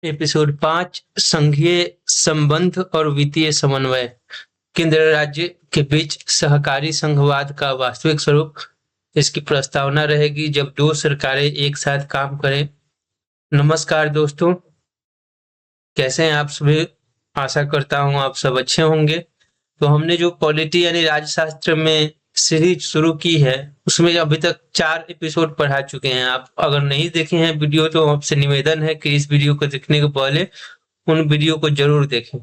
Episode 5 संघीय संबंध और वित्तीय समन्वय। केंद्र राज्य के बीच सहकारी संघवाद का वास्तविक स्वरूप। इसकी प्रस्तावना रहेगी जब दो सरकारें एक साथ काम करें। नमस्कार दोस्तों, कैसे हैं आप सभी। आशा करता हूं आप सब अच्छे होंगे। तो हमने जो पॉलिटी यानी राज्यशास्त्र में सीरीज शुरू की है उसमें अभी तक 4 एपिसोड पढ़ा चुके हैं। आप अगर नहीं देखे हैं वीडियो तो आपसे निवेदन है कि इस वीडियो को देखने के पहले उन वीडियो को जरूर देखें।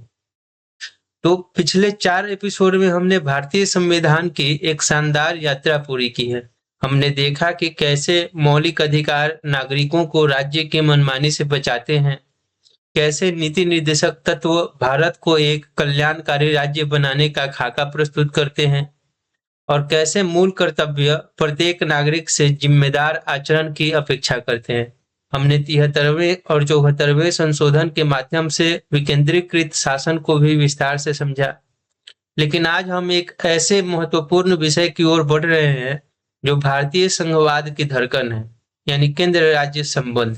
तो पिछले 4 एपिसोड में हमने भारतीय संविधान की एक शानदार यात्रा पूरी की है। हमने देखा कि कैसे मौलिक अधिकार नागरिकों को राज्य की मनमानी से बचाते हैं, कैसे नीति निर्देशक तत्व भारत को एक कल्याणकारी राज्य बनाने का खाका प्रस्तुत करते हैं और कैसे मूल कर्तव्य प्रत्येक नागरिक से जिम्मेदार आचरण की अपेक्षा करते हैं। हमने 73वें और 74वें संशोधन के माध्यम से विकेंद्रीकृत शासन को भी विस्तार से समझा। लेकिन आज हम एक ऐसे महत्वपूर्ण विषय की ओर बढ़ रहे हैं जो भारतीय संघवाद की धड़कन है, यानी केंद्र राज्य संबंध।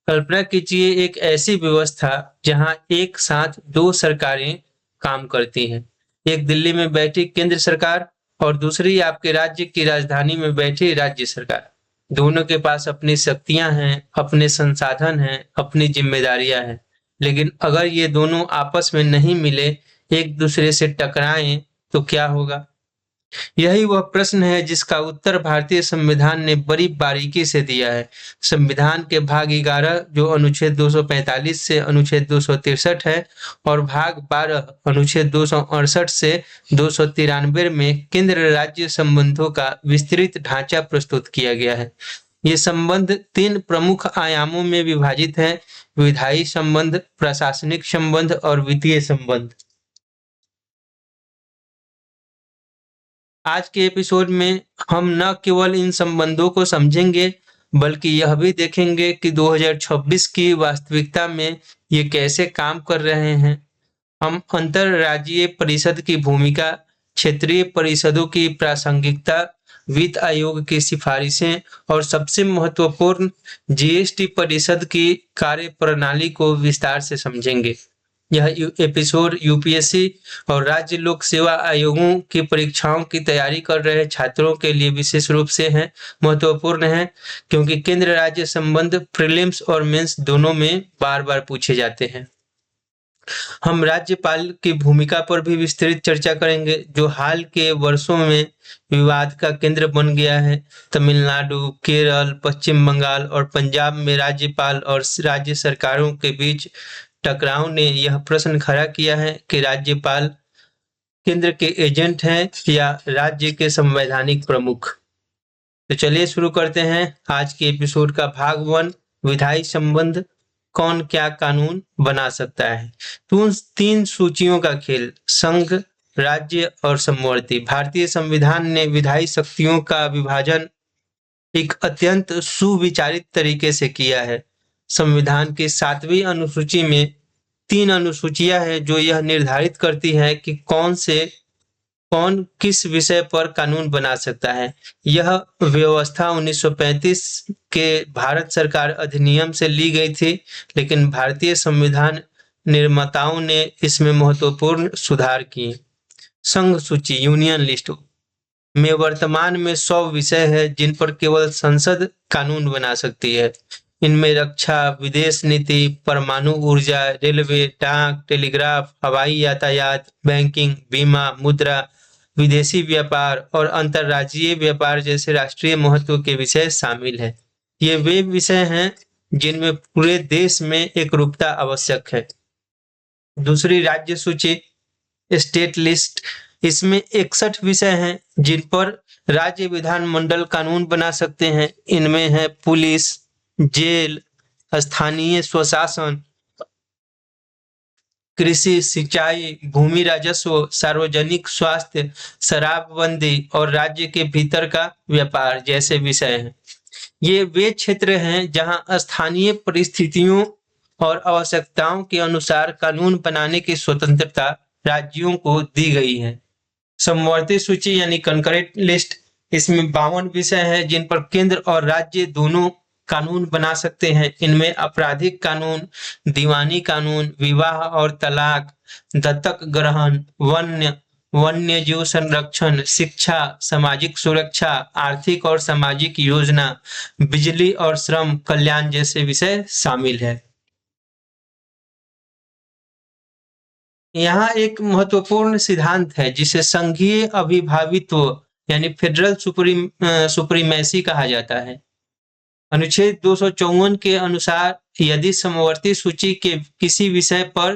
कल्पना कीजिए एक ऐसी व्यवस्था जहां एक साथ दो सरकारें काम करती हैं, एक दिल्ली में बैठी केंद्र सरकार और दूसरी आपके राज्य की राजधानी में बैठी राज्य सरकार। दोनों के पास अपनी शक्तियां हैं, अपने संसाधन हैं, अपनी जिम्मेदारियां हैं। लेकिन अगर ये दोनों आपस में नहीं मिले, एक दूसरे से टकराएं तो क्या होगा? यही वह प्रश्न है जिसका उत्तर भारतीय संविधान ने बड़ी बारीकी से दिया है। संविधान के भाग 11 जो अनुच्छेद 245 से अनुच्छेद 263 है और भाग 12 अनुच्छेद 268 से 293 में केंद्र राज्य संबंधों का विस्तृत ढांचा प्रस्तुत किया गया है। ये संबंध 3 प्रमुख आयामों में विभाजित है: विधायी संबंध, प्रशासनिक संबंध और वित्तीय संबंध। आज के एपिसोड में हम न केवल इन संबंधों को समझेंगे बल्कि यह भी देखेंगे कि 2026 की वास्तविकता में ये कैसे काम कर रहे हैं। हम अंतरराज्यीय परिषद की भूमिका, क्षेत्रीय परिषदों की प्रासंगिकता, वित्त आयोग की सिफारिशें और सबसे महत्वपूर्ण जीएसटी परिषद की कार्यप्रणाली को विस्तार से समझेंगे। यह एपिसोड यूपीएससी और राज्य लोक सेवा आयोगों की परीक्षाओं की तैयारी कर रहे छात्रों के लिए विशेष रूप से महत्वपूर्ण है, क्योंकि केंद्र राज्य संबंध प्रीलिम्स और मेंस दोनों में बार बार पूछे जाते हैं। हम राज्यपाल की भूमिका पर भी विस्तृत चर्चा करेंगे, जो हाल के वर्षों में विवाद का केंद्र बन गया है। तमिलनाडु, केरल, पश्चिम बंगाल और पंजाब में राज्यपाल और राज्य सरकारों के बीच टकराव ने यह प्रश्न खड़ा किया है कि राज्यपाल केंद्र के एजेंट हैं या राज्य के संवैधानिक प्रमुख। तो चलिए शुरू करते हैं आज के एपिसोड का भाग 1, विधायी संबंध, कौन क्या कानून बना सकता है। तो उन 3 सूचियों का खेल, संघ, राज्य और समवर्ती। भारतीय संविधान ने विधायी शक्तियों का विभाजन एक अत्यंत सुविचारित तरीके से किया है। संविधान की 7वीं अनुसूची में 3 अनुसूचियां हैं जो यह निर्धारित करती है कि कौन किस विषय पर कानून बना सकता है। यह व्यवस्था 1935 के भारत सरकार अधिनियम से ली गई थी, लेकिन भारतीय संविधान निर्माताओं ने इसमें महत्वपूर्ण सुधार किए। संघ सूची, यूनियन लिस्ट में वर्तमान में 100 विषय है जिन पर केवल संसद कानून बना सकती है। इनमें रक्षा, विदेश नीति, परमाणु ऊर्जा, रेलवे, डाक, टेलीग्राफ, हवाई यातायात, बैंकिंग, बीमा, मुद्रा, विदेशी व्यापार और अंतर्राज्यीय व्यापार जैसे राष्ट्रीय महत्व के विषय शामिल हैं। ये वे विषय हैं जिनमें पूरे देश में एकरूपता आवश्यक है। दूसरी राज्य सूची, स्टेट लिस्ट, इसमें 61 विषय हैं जिन पर राज्य विधानमंडल कानून बना सकते हैं। इनमें है पुलिस, जेल, स्थानीय स्वशासन, कृषि, सिंचाई, भूमि राजस्व, सार्वजनिक स्वास्थ्य, शराबबंदी और राज्य के भीतर का व्यापार जैसे विषय हैं। ये वे क्षेत्र हैं जहां स्थानीय परिस्थितियों और आवश्यकताओं के अनुसार कानून बनाने की स्वतंत्रता राज्यों को दी गई है। समवर्ती सूची यानी कंकरेंट लिस्ट, इसमें 52 विषय हैं जिन पर केंद्र और राज्य दोनों कानून बना सकते हैं। इनमें आपराधिक कानून, दीवानी कानून, विवाह और तलाक, दत्तक ग्रहण, वन्य जीव संरक्षण, शिक्षा, सामाजिक सुरक्षा, आर्थिक और सामाजिक योजना, बिजली और श्रम कल्याण जैसे विषय शामिल है। यहाँ एक महत्वपूर्ण सिद्धांत है जिसे संघीय अभिभावित्व यानी फेडरल सुप्रीमेसी कहा जाता है। अनुच्छेद 254 के अनुसार यदि समवर्ती सूची के किसी विषय पर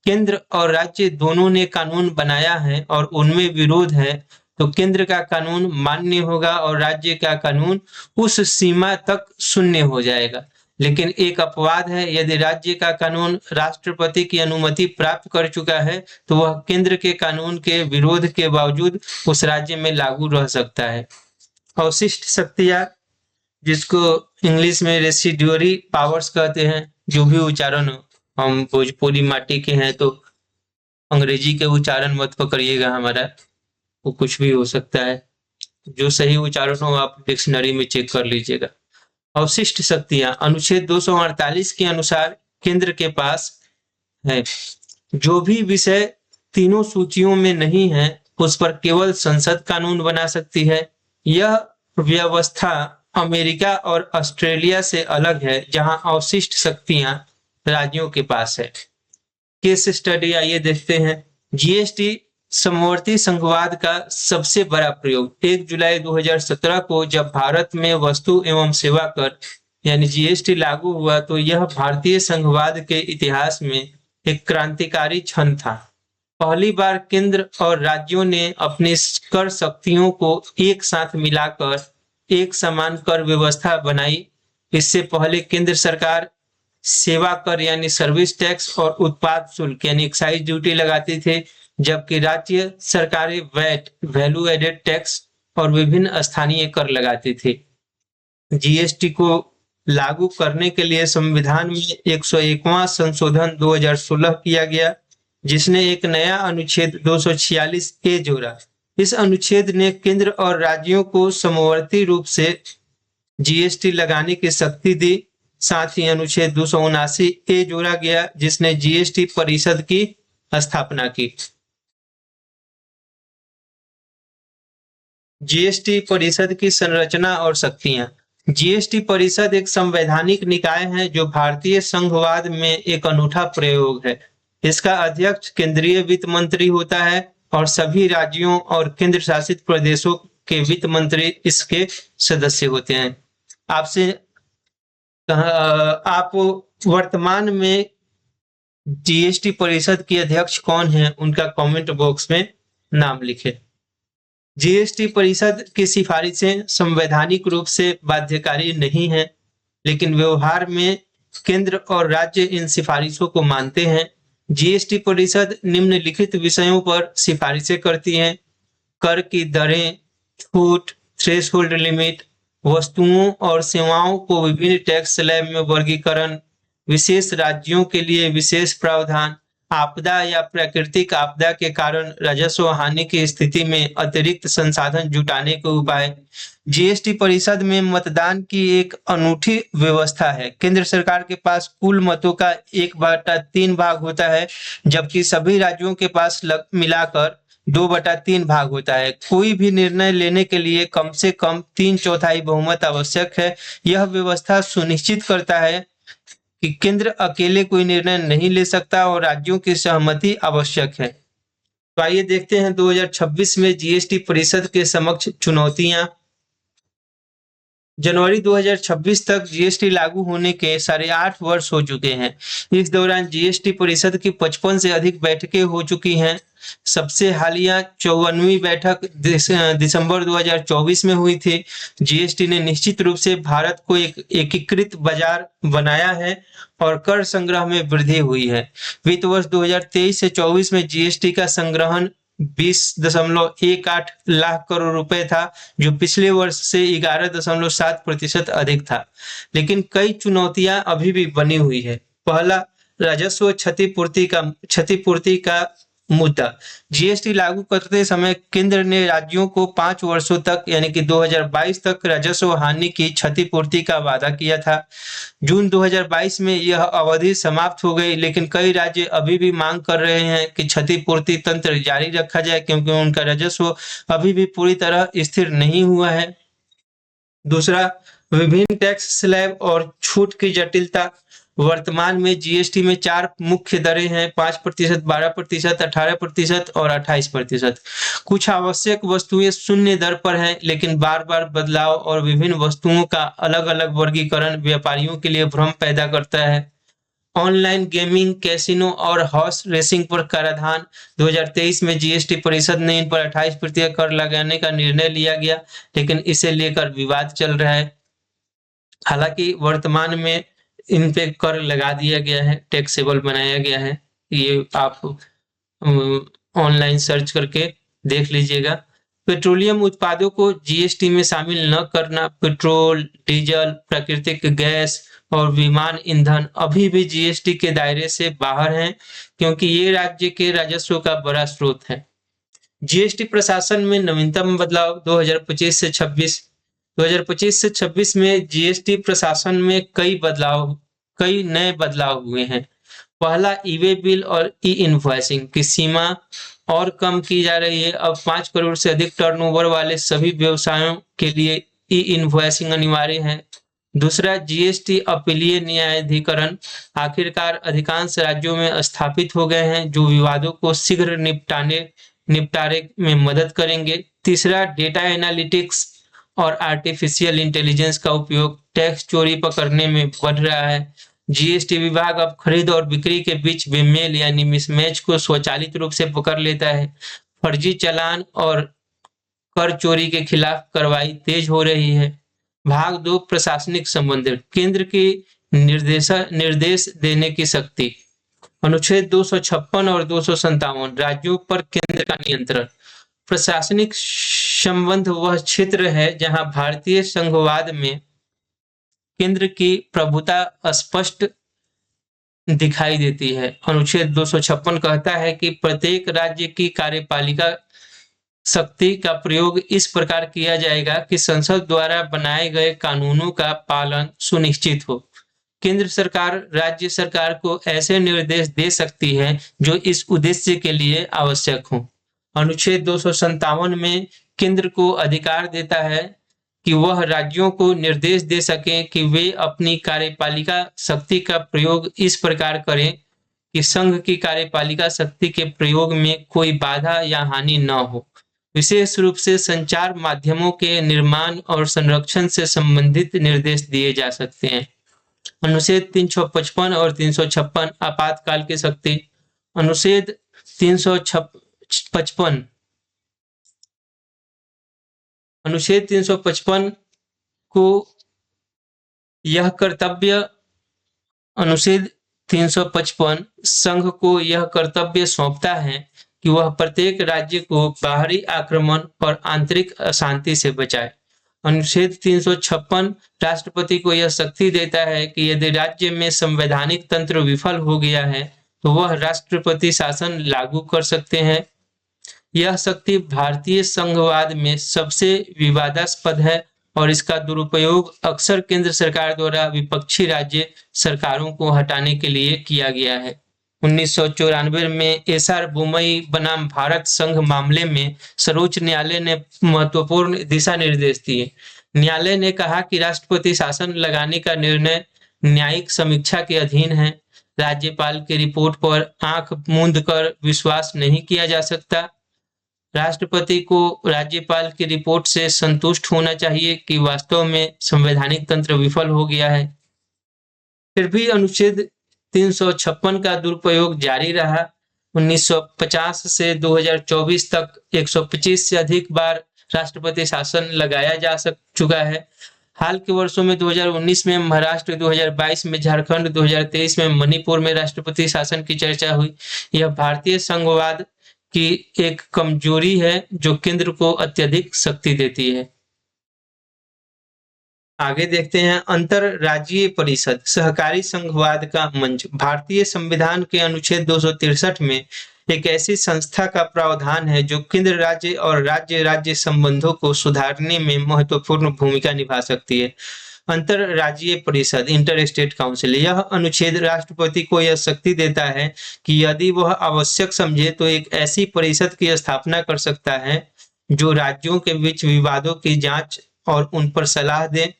केंद्र और राज्य दोनों ने कानून बनाया है और उनमें विरोध है, तो केंद्र का कानून मान्य होगा और राज्य का कानून उस सीमा तक शून्य हो जाएगा। लेकिन एक अपवाद है, यदि राज्य का कानून राष्ट्रपति की अनुमति प्राप्त कर चुका है तो वह केंद्र के कानून के विरोध के बावजूद उस राज्य में लागू रह सकता है। अवशिष्ट शक्तियां, जिसको इंग्लिश में रेसिड्यूअरी पावर्स कहते हैं, जो भी उच्चारण हो, हम भोजपुरी माटी के हैं तो अंग्रेजी के उच्चारण मत पकड़िएगा हमारा, वो कुछ भी हो सकता है। जो सही उच्चारण हो आप डिक्शनरी में चेक कर लीजिएगा। अवशिष्ट शक्तियां, अनुच्छेद 248 के अनुसार केंद्र के पास है। जो भी विषय तीनों सूचियों में नहीं है उस पर केवल संसद कानून बना सकती है। यह व्यवस्था अमेरिका और ऑस्ट्रेलिया से अलग है, जहां अवशिष्ट शक्तियां राज्यों के पास है। केस स्टडी आइए देखते हैं। जीएसटी समवर्ती संघवाद का सबसे बड़ा प्रयोग 1 जुलाई 2017 को जब भारत में वस्तु एवं सेवा कर यानी जीएसटी लागू हुआ तो यह भारतीय संघवाद के इतिहास में एक क्रांतिकारी क्षण था। पहली बार केंद्र और राज्यों ने अपनी कर शक्तियों को एक साथ मिलाकर एक समान कर व्यवस्था बनाई। इससे पहले केंद्र सरकार सेवा कर यानी सर्विस टैक्स और उत्पाद शुल्क यानी एक्साइज ड्यूटी लगाती थे, जबकि राज्य सरकारें वैट वैल्यू एडेड टैक्स और विभिन्न स्थानीय कर लगाते थे। जीएसटी को लागू करने के लिए संविधान में 101वां संशोधन 2016 किया गया, जिसने एक नया अनुच्छेद 246 ए जोड़ा। इस अनुच्छेद ने केंद्र और राज्यों को समवर्ती रूप से जीएसटी लगाने की शक्ति दी। साथ ही अनुच्छेद 279 ए जोड़ा गया, जिसने जीएसटी परिषद की स्थापना की। जीएसटी परिषद की संरचना और शक्तियां। जीएसटी परिषद एक संवैधानिक निकाय है जो भारतीय संघवाद में एक अनूठा प्रयोग है। इसका अध्यक्ष केंद्रीय वित्त मंत्री होता है और सभी राज्यों और केंद्र शासित प्रदेशों के वित्त मंत्री इसके सदस्य होते हैं। आपसे आप वर्तमान में जीएसटी परिषद के अध्यक्ष कौन है, उनका कमेंट बॉक्स में नाम लिखें। जीएसटी परिषद की सिफारिशें संवैधानिक रूप से बाध्यकारी नहीं है, लेकिन व्यवहार में केंद्र और राज्य इन सिफारिशों को मानते हैं। जीएसटी परिषद निम्नलिखित विषयों पर सिफारिशें करती हैं: कर की दरें, छूट, थ्रेशोल्ड लिमिट, वस्तुओं और सेवाओं को विभिन्न टैक्स स्लैब में वर्गीकरण, विशेष राज्यों के लिए विशेष प्रावधान, आपदा या प्राकृतिक आपदा के कारण राजस्व हानि की स्थिति में अतिरिक्त संसाधन जुटाने के उपाय। जीएसटी परिषद में मतदान की एक अनूठी व्यवस्था है। केंद्र सरकार के पास कुल मतों का 1/3 भाग होता है, जबकि सभी राज्यों के पास मिलाकर 2/3 भाग होता है। कोई भी निर्णय लेने के लिए कम से कम 3/4 बहुमत आवश्यक है। यह व्यवस्था सुनिश्चित करता है कि केंद्र अकेले कोई निर्णय नहीं ले सकता और राज्यों की सहमति आवश्यक है। तो आइए देखते हैं 2026 में जीएसटी परिषद के समक्ष चुनौतियां। जनवरी 2026 तक जीएसटी लागू होने के 8.5 वर्ष हो चुके हैं। इस दौरान जीएसटी परिषद की 55 से अधिक बैठकें हो चुकी हैं। सबसे हालिया 54वीं बैठक दिसंबर 2024 में हुई थी। जीएसटी ने निश्चित रूप से भारत को एक एकीकृत बाजार बनाया है और कर संग्रह में वृद्धि हुई है। वित्त वर्ष 2023 से 24 में जीएसटी का संग्रहण 20.18 लाख करोड़ रुपए था, जो पिछले वर्ष से 11.7% अधिक था। लेकिन कई चुनौतियां अभी भी बनी हुई है। पहला, राजस्व क्षतिपूर्ति का मुद्दा। जीएसटी लागू करते समय केंद्र ने राज्यों को 5 वर्षों तक यानी कि 2022 तक राजस्व हानि की क्षतिपूर्ति का वादा किया था। जून 2022 में यह अवधि समाप्त हो गई, लेकिन कई राज्य अभी भी मांग कर रहे हैं कि क्षतिपूर्ति तंत्र जारी रखा जाए क्योंकि उनका राजस्व अभी भी पूरी तरह स्थिर नहीं हुआ है। दूसरा, विभिन्न टैक्स स्लैब और छूट की जटिलता। वर्तमान में जीएसटी में 4 मुख्य दरें हैं: 5%, 12%, 18% और 28%। कुछ आवश्यक वस्तुएं शून्य दर पर हैं, लेकिन बार-बार बदलाव और विभिन्न वस्तुओं का अलग-अलग वर्गीकरण व्यापारियों के लिए भ्रम पैदा करता है। ऑनलाइन गेमिंग, कैसीनो और हॉर्स रेसिंग पर कराधान। 2023 में जीएसटी परिषद ने इन पर 28% कर लगाने का निर्णय लिया गया, लेकिन इसे लेकर विवाद चल रहा है। हालांकि वर्तमान में इन पे कर लगा दिया गया है, टैक्सेबल बनाया गया है। ये आप ऑनलाइन सर्च करके देख लीजिएगा। पेट्रोलियम उत्पादों को जीएसटी में शामिल न करना। पेट्रोल, डीजल, प्राकृतिक गैस और विमान ईंधन अभी भी जीएसटी के दायरे से बाहर हैं, क्योंकि ये राज्य के राजस्व का बड़ा स्रोत है। जीएसटी प्रशासन में नवीनतम बदलाव 2025 से 26। 2025 से 26 में जीएसटी प्रशासन में कई नए बदलाव हुए हैं। पहला, ई-वे बिल और ई इनवॉइसिंग की सीमा और कम की जा रही है। अब 5 करोड़ से अधिक टर्नओवर वाले सभी व्यवसायों के लिए ई इनवॉइसिंग अनिवार्य है। दूसरा, जीएसटी अपीलीय न्यायाधिकरण आखिरकार अधिकांश राज्यों में स्थापित हो गए हैं, जो विवादों को शीघ्र निपटारे में मदद करेंगे। तीसरा, डेटा एनालिटिक्स और आर्टिफिशियल इंटेलिजेंस का उपयोग टैक्स चोरी पकड़ने में बढ़ रहा है। जीएसटी विभाग अब खरीद और बिक्री के बीच बेमेल यानी मिसमैच को स्वचालित रूप से पकड़ लेता है। फर्जी चालान और कर चोरी के खिलाफ कार्रवाई तेज हो रही है। भाग 2, प्रशासनिक संबंध। केंद्र की निर्देश देने की शक्ति। अनुच्छेद 256 और 257 राज्यों पर केंद्र का नियंत्रण। प्रशासनिक संबंध वह क्षेत्र है जहां भारतीय संघवाद में केंद्र की प्रभुता स्पष्ट दिखाई देती है। अनुच्छेद 256 कहता है कि प्रत्येक राज्य की कार्यपालिका शक्ति का प्रयोग इस प्रकार किया जाएगा कि संसद द्वारा बनाए गए कानूनों का पालन सुनिश्चित हो। केंद्र सरकार राज्य सरकार को ऐसे निर्देश दे सकती है जो इस उद्देश्य के लिए आवश्यक हो। अनुच्छेद 257 में केंद्र को अधिकार देता है कि वह राज्यों को निर्देश दे सकें कि वे अपनी कार्यपालिका शक्ति का प्रयोग इस प्रकार करें कि संघ की कार्यपालिका शक्ति के प्रयोग में कोई बाधा या हानि न हो। विशेष रूप से संचार माध्यमों के निर्माण और संरक्षण से संबंधित निर्देश दिए जा सकते हैं। अनुच्छेद 355 और 356 आपातकाल की शक्ति। अनुच्छेद 355 अनुच्छेद 355 को यह कर्तव्य अनुच्छेद 355 संघ को यह कर्तव्य सौंपता है कि वह प्रत्येक राज्य को बाहरी आक्रमण और आंतरिक अशांति से बचाए। अनुच्छेद 356 राष्ट्रपति को यह शक्ति देता है कि यदि राज्य में संवैधानिक तंत्र विफल हो गया है तो वह राष्ट्रपति शासन लागू कर सकते हैं। यह शक्ति भारतीय संघवाद में सबसे विवादास्पद है और इसका दुरुपयोग अक्सर केंद्र सरकार द्वारा विपक्षी राज्य सरकारों को हटाने के लिए किया गया है। 1994 में एसआर बोमई बनाम भारत संघ मामले में सर्वोच्च न्यायालय ने महत्वपूर्ण दिशा निर्देश दिए। न्यायालय ने कहा कि राष्ट्रपति शासन लगाने का निर्णय न्यायिक समीक्षा के अधीन है। राज्यपाल की रिपोर्ट पर आंख मूंद कर विश्वास नहीं किया जा सकता। राष्ट्रपति को राज्यपाल की रिपोर्ट से संतुष्ट होना चाहिए कि वास्तव में संवैधानिक तंत्र विफल हो गया है। फिर भी अनुच्छेद 356 का दुरुपयोग जारी रहा। 1950 से 2024 तक 125 से अधिक बार राष्ट्रपति शासन लगाया जा चुका है। हाल के वर्षों में 2019 में महाराष्ट्र, 2022 में झारखंड, 2023 में मणिपुर में राष्ट्रपति शासन की चर्चा हुई। यह भारतीय संघवाद की एक कमजोरी है जो केंद्र को अत्यधिक शक्ति देती है। आगे देखते हैं अंतरराज्यीय परिषद सहकारी संघवाद का मंच। भारतीय संविधान के अनुच्छेद 263 में एक ऐसी संस्था का प्रावधान है जो केंद्र राज्य और राज्य राज्य संबंधों को सुधारने में महत्वपूर्ण भूमिका निभा सकती है। अंतरराज्यीय परिषद इंटर स्टेट काउंसिल, यह अनुच्छेद राष्ट्रपति को यह शक्ति देता है कि यदि वह आवश्यक समझे तो एक ऐसी परिषद की स्थापना कर सकता है जो राज्यों के बीच विवादों की जांच और उन पर सलाह दे,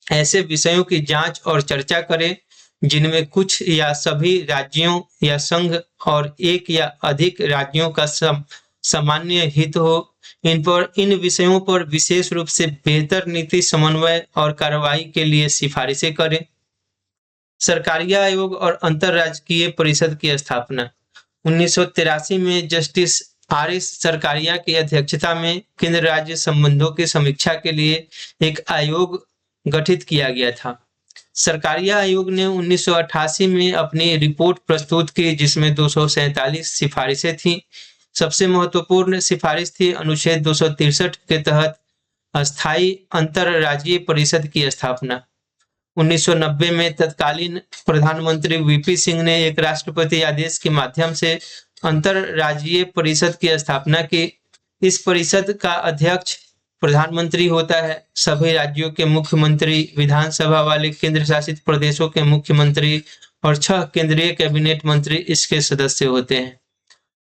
ऐसे विषयों की जांच और चर्चा करें जिनमें कुछ या सभी राज्यों या संघ और एक या अधिक राज्यों का सामान्य हित हो। इन विषयों पर विशेष रूप से बेहतर नीति समन्वय और कार्रवाई के लिए सिफारिशें करें। सरकारिया आयोग और अंतरराजकीय परिषद की स्थापना 1983 में जस्टिस आर एस सरकारिया की अध्यक्षता में केंद्र राज्य संबंधों की समीक्षा के लिए एक आयोग गठित किया गया था। सरकारिया आयोग ने 1988 में अपनी रिपोर्ट प्रस्तुत की जिसमें 247 सिफारिशें थीं। सबसे महत्वपूर्ण सिफारिश थी अनुच्छेद 263 के तहत अस्थायी अंतरराज्यीय परिषद की स्थापना। 1990 में तत्कालीन प्रधानमंत्री वीपी सिंह ने एक राष्ट्रपति आदेश के माध्यम से अंतरराज्यीय परिषद की स्थापना की। इस परिषद का अध्यक्ष प्रधानमंत्री होता है। सभी राज्यों के मुख्यमंत्री, विधानसभा वाले केंद्र शासित प्रदेशों के मुख्यमंत्री और 6 केंद्रीय कैबिनेट मंत्री इसके सदस्य होते हैं।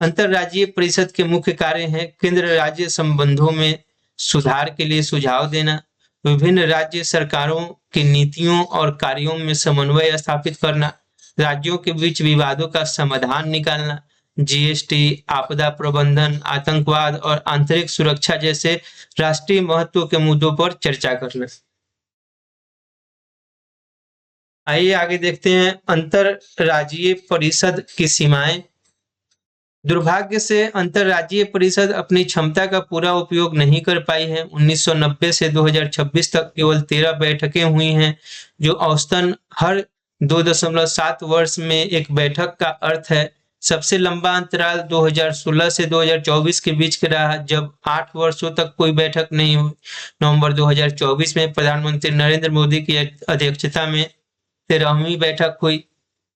अंतरराज्यीय परिषद के मुख्य कार्य हैं केंद्र राज्य संबंधों में सुधार के लिए सुझाव देना, विभिन्न राज्य सरकारों की नीतियों और कार्यों में समन्वय स्थापित करना, राज्यों के बीच विवादों का समाधान निकालना, जीएसटी, आपदा प्रबंधन, आतंकवाद और आंतरिक सुरक्षा जैसे राष्ट्रीय महत्व के मुद्दों पर चर्चा करना। आइए आगे देखते हैं अंतरराज्यीय परिषद की सीमाएं। दुर्भाग्य से अंतरराज्यीय परिषद अपनी क्षमता का पूरा उपयोग नहीं कर पाई है। 1990 से 2026 तक केवल 13 बैठकें हुई हैं, जो औसतन हर 2.7 वर्ष में एक बैठक का अर्थ है। सबसे लंबा अंतराल 2016 से 2024 के बीच का रहा, जब 8 वर्षों तक कोई बैठक नहीं हुई। नवंबर 2024 में प्रधानमंत्री नरेंद्र मोदी की अध्यक्षता में 13वीं बैठक हुई।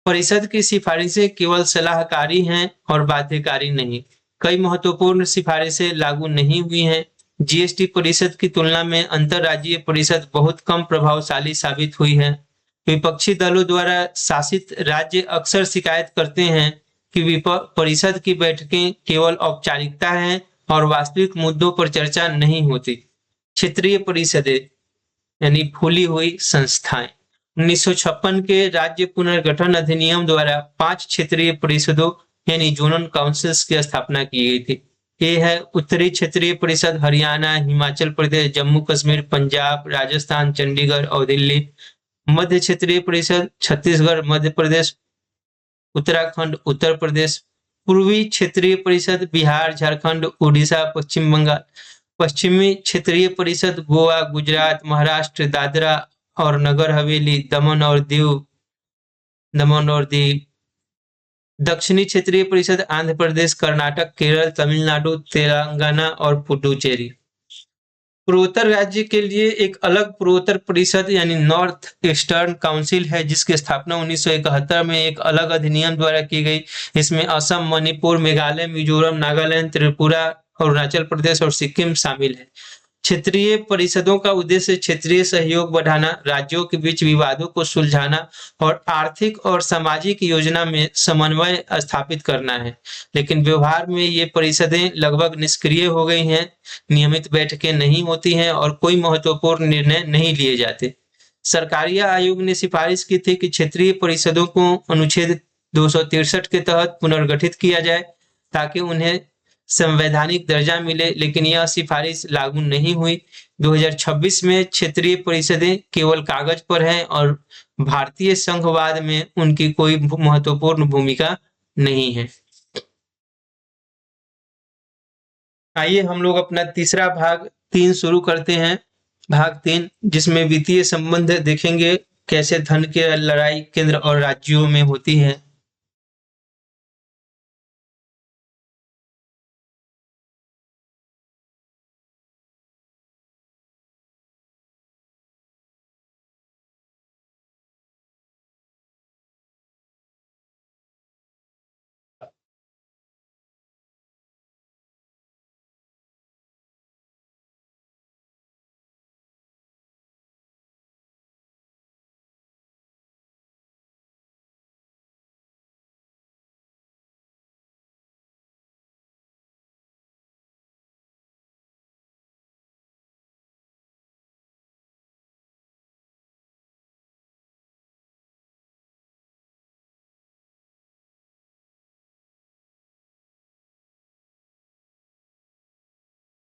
परिषद की सिफारिशें केवल सलाहकारी हैं और बाध्यकारी नहीं। कई महत्वपूर्ण सिफारिशें लागू नहीं हुई हैं। जीएसटी परिषद की तुलना में अंतरराज्यीय परिषद बहुत कम प्रभावशाली साबित हुई है। विपक्षी दलों द्वारा शासित राज्य अक्सर शिकायत करते हैं कि परिषद की बैठकें केवल औपचारिकता हैं और वास्तविक मुद्दों पर चर्चा नहीं होती। क्षेत्रीय परिषदें यानी फूली हुई संस्थाएं। 1956 के राज्य पुनर्गठन अधिनियम द्वारा 5 क्षेत्रीय परिषदों यानी जोनल काउंसिल्स की स्थापना की गई थी। ये है उत्तरी क्षेत्रीय परिषद हरियाणा, हिमाचल प्रदेश, जम्मू कश्मीर, पंजाब, राजस्थान, चंडीगढ़ और दिल्ली। मध्य क्षेत्रीय परिषद छत्तीसगढ़, मध्य प्रदेश, उत्तराखंड, उत्तर प्रदेश। पूर्वी क्षेत्रीय परिषद बिहार, झारखंड, उड़ीसा, पश्चिम बंगाल। पश्चिमी क्षेत्रीय परिषद गोवा, गुजरात, महाराष्ट्र, दादरा और नगर हवेली, दमन और दीव। दक्षिणी क्षेत्रीय परिषद आंध्र प्रदेश, कर्नाटक, केरल, तमिलनाडु, तेलंगाना और पुडुचेरी। पूर्वोत्तर राज्य के लिए एक अलग पूर्वोत्तर परिषद यानी नॉर्थ ईस्टर्न काउंसिल है, जिसकी स्थापना 1971 में एक अलग अधिनियम द्वारा की गई। इसमें असम, मणिपुर, मेघालय, मिजोरम, नागालैंड, त्रिपुरा, अरुणाचल प्रदेश और सिक्किम शामिल है। क्षेत्रीय परिषदों का उद्देश्य क्षेत्रीय सहयोग बढ़ाना, राज्यों के बीच विवादों को सुलझाना और आर्थिक और सामाजिक योजना में समन्वय स्थापित करना है। लेकिन व्यवहार में ये परिषदें लगभग निष्क्रिय हो गई हैं। नियमित बैठकें नहीं होती हैं और कोई महत्वपूर्ण निर्णय नहीं लिए जाते। सरकारिया आयोग ने सिफारिश की थी कि क्षेत्रीय परिषदों को अनुच्छेद 263 के तहत पुनर्गठित किया जाए ताकि उन्हें संवैधानिक दर्जा मिले, लेकिन यह सिफारिश लागू नहीं हुई। 2026 में क्षेत्रीय परिषदें केवल कागज पर हैं और भारतीय संघवाद में उनकी कोई महत्वपूर्ण भूमिका नहीं है। आइए हम लोग अपना तीसरा भाग 3 शुरू करते हैं। भाग 3 जिसमें वित्तीय संबंध देखेंगे, कैसे धन की लड़ाई केंद्र और राज्यों में होती है।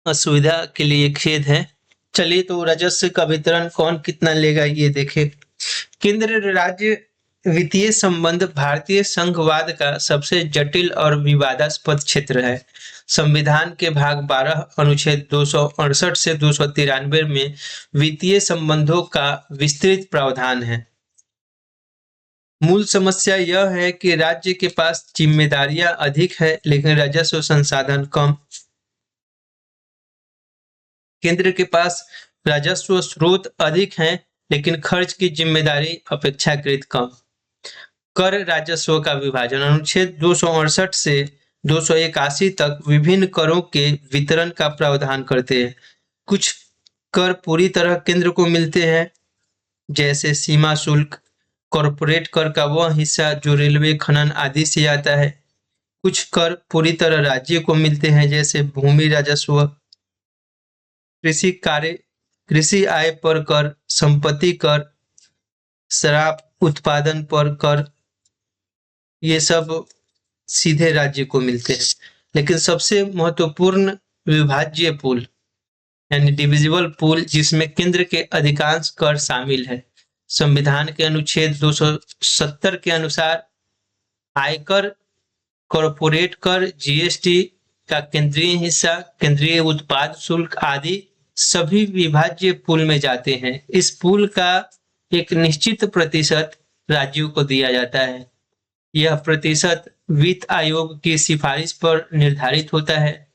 असुविधा के लिए खेद है। चलिए तो राजस्व का वितरण कौन कितना लेगा ये देखें। केंद्र राज्य वित्तीय संबंध भारतीय संघवाद का सबसे जटिल और विवादास्पद क्षेत्र है। संविधान के भाग 12 अनुच्छेद 268 से 293 में वित्तीय संबंधों का विस्तृत प्रावधान है। मूल समस्या यह है कि राज्य के पास जिम्मेदारियां अधिक है लेकिन राजस्व संसाधन कम। केंद्र के पास राजस्व स्रोत अधिक हैं लेकिन खर्च की जिम्मेदारी अपेक्षाकृत कम। कर राजस्व का विभाजन अनुच्छेद 268 से 281 तक विभिन्न करों के वितरण का प्रावधान करते हैं। कुछ कर पूरी तरह केंद्र को मिलते हैं, जैसे सीमा शुल्क, कॉरपोरेट कर का वह हिस्सा जो रेलवे, खनन आदि से आता है। कुछ कर पूरी तरह राज्य को मिलते हैं, जैसे भूमि राजस्व, कृषि कार्य, कृषि आय पर कर, संपत्ति कर, शराब उत्पादन पर कर, ये सब सीधे राज्य को मिलते हैं। लेकिन सबसे महत्वपूर्ण विभाज्य पूल यानी डिविजिबल पूल, जिसमें केंद्र के अधिकांश कर शामिल है। संविधान के अनुच्छेद 270 के अनुसार आयकर, कॉरपोरेट कर, जीएसटी का केंद्रीय हिस्सा, केंद्रीय उत्पाद शुल्क आदि सभी विभाज्य पूल में जाते हैं। इस पूल का एक निश्चित प्रतिशत राज्यों को दिया जाता है। यह प्रतिशत वित्त आयोग की सिफारिश पर निर्धारित होता है।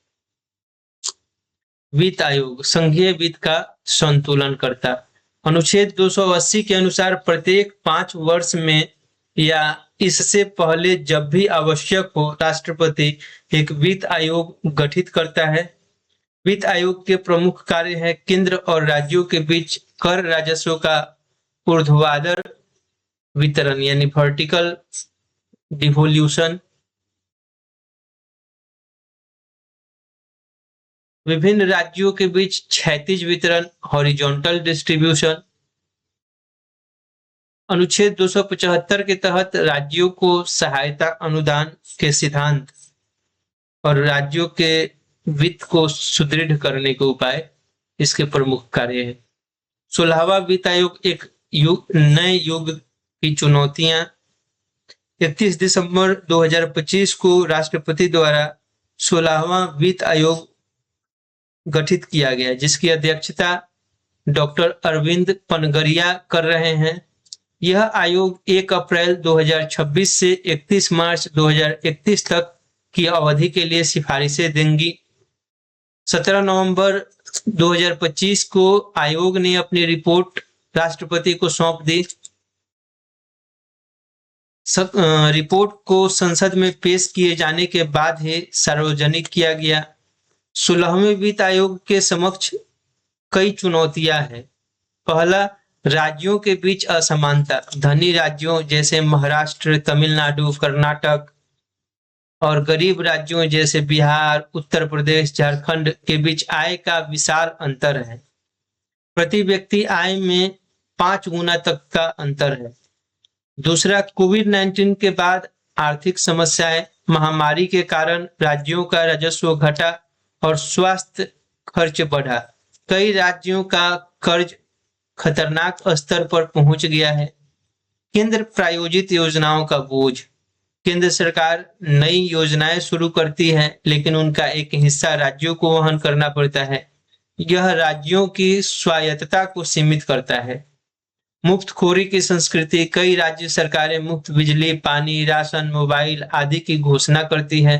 वित्त आयोग संघीय वित्त का संतुलन करता। अनुच्छेद 280 के अनुसार प्रत्येक 5 वर्ष में या इससे पहले जब भी आवश्यक हो, राष्ट्रपति एक वित्त आयोग गठित करता है। वित्त आयोग के प्रमुख कार्य है केंद्र और राज्यों के बीच कर राजस्व का ऊर्ध्वाधर वितरण यानी वर्टिकल डिवोल्यूशन, विभिन्न राज्यों के बीच क्षैतिज वितरण हॉरिजॉन्टल डिस्ट्रीब्यूशन। अनुच्छेद 275 के तहत राज्यों को सहायता अनुदान के सिद्धांत और राज्यों के वित्त को सुदृढ़ करने के उपाय इसके प्रमुख कार्य है। 16वां वित्त आयोग एक नए युग की चुनौतियां। 31 दिसंबर 2025 को राष्ट्रपति द्वारा 16वां वित्त आयोग गठित किया गया, जिसकी अध्यक्षता डॉक्टर अरविंद पनगरिया कर रहे हैं। यह आयोग 1 अप्रैल 2026 से 31 मार्च 2031 तक की अवधि के लिए सिफारिशें देंगी। 17 नवंबर 2025 को आयोग ने अपनी रिपोर्ट राष्ट्रपति को सौंप दी। रिपोर्ट को संसद में पेश किए जाने के बाद ही सार्वजनिक किया गया। 16वें वित्त आयोग के समक्ष कई चुनौतियां हैं। पहला, राज्यों के बीच असमानता। धनी राज्यों जैसे महाराष्ट्र, तमिलनाडु, कर्नाटक और गरीब राज्यों जैसे बिहार, उत्तर प्रदेश, झारखंड के बीच आय का विशाल अंतर है। प्रति व्यक्ति आय में 5 गुना तक का अंतर है। दूसरा, कोविड-19 के बाद आर्थिक समस्याएं। महामारी के कारण राज्यों का राजस्व घटा और स्वास्थ्य खर्च बढ़ा। कई राज्यों का कर्ज खतरनाक स्तर पर पहुंच गया है। केंद्र प्रायोजित योजनाओं का बोझ। केंद्र सरकार नई योजनाएं शुरू करती है लेकिन उनका एक हिस्सा राज्यों को वहन करना पड़ता है। यह राज्यों की स्वायत्तता को सीमित करता है। मुफ्तखोरी की संस्कृति। कई राज्य सरकारें मुफ्त बिजली, पानी, राशन, मोबाइल आदि की घोषणा करती है,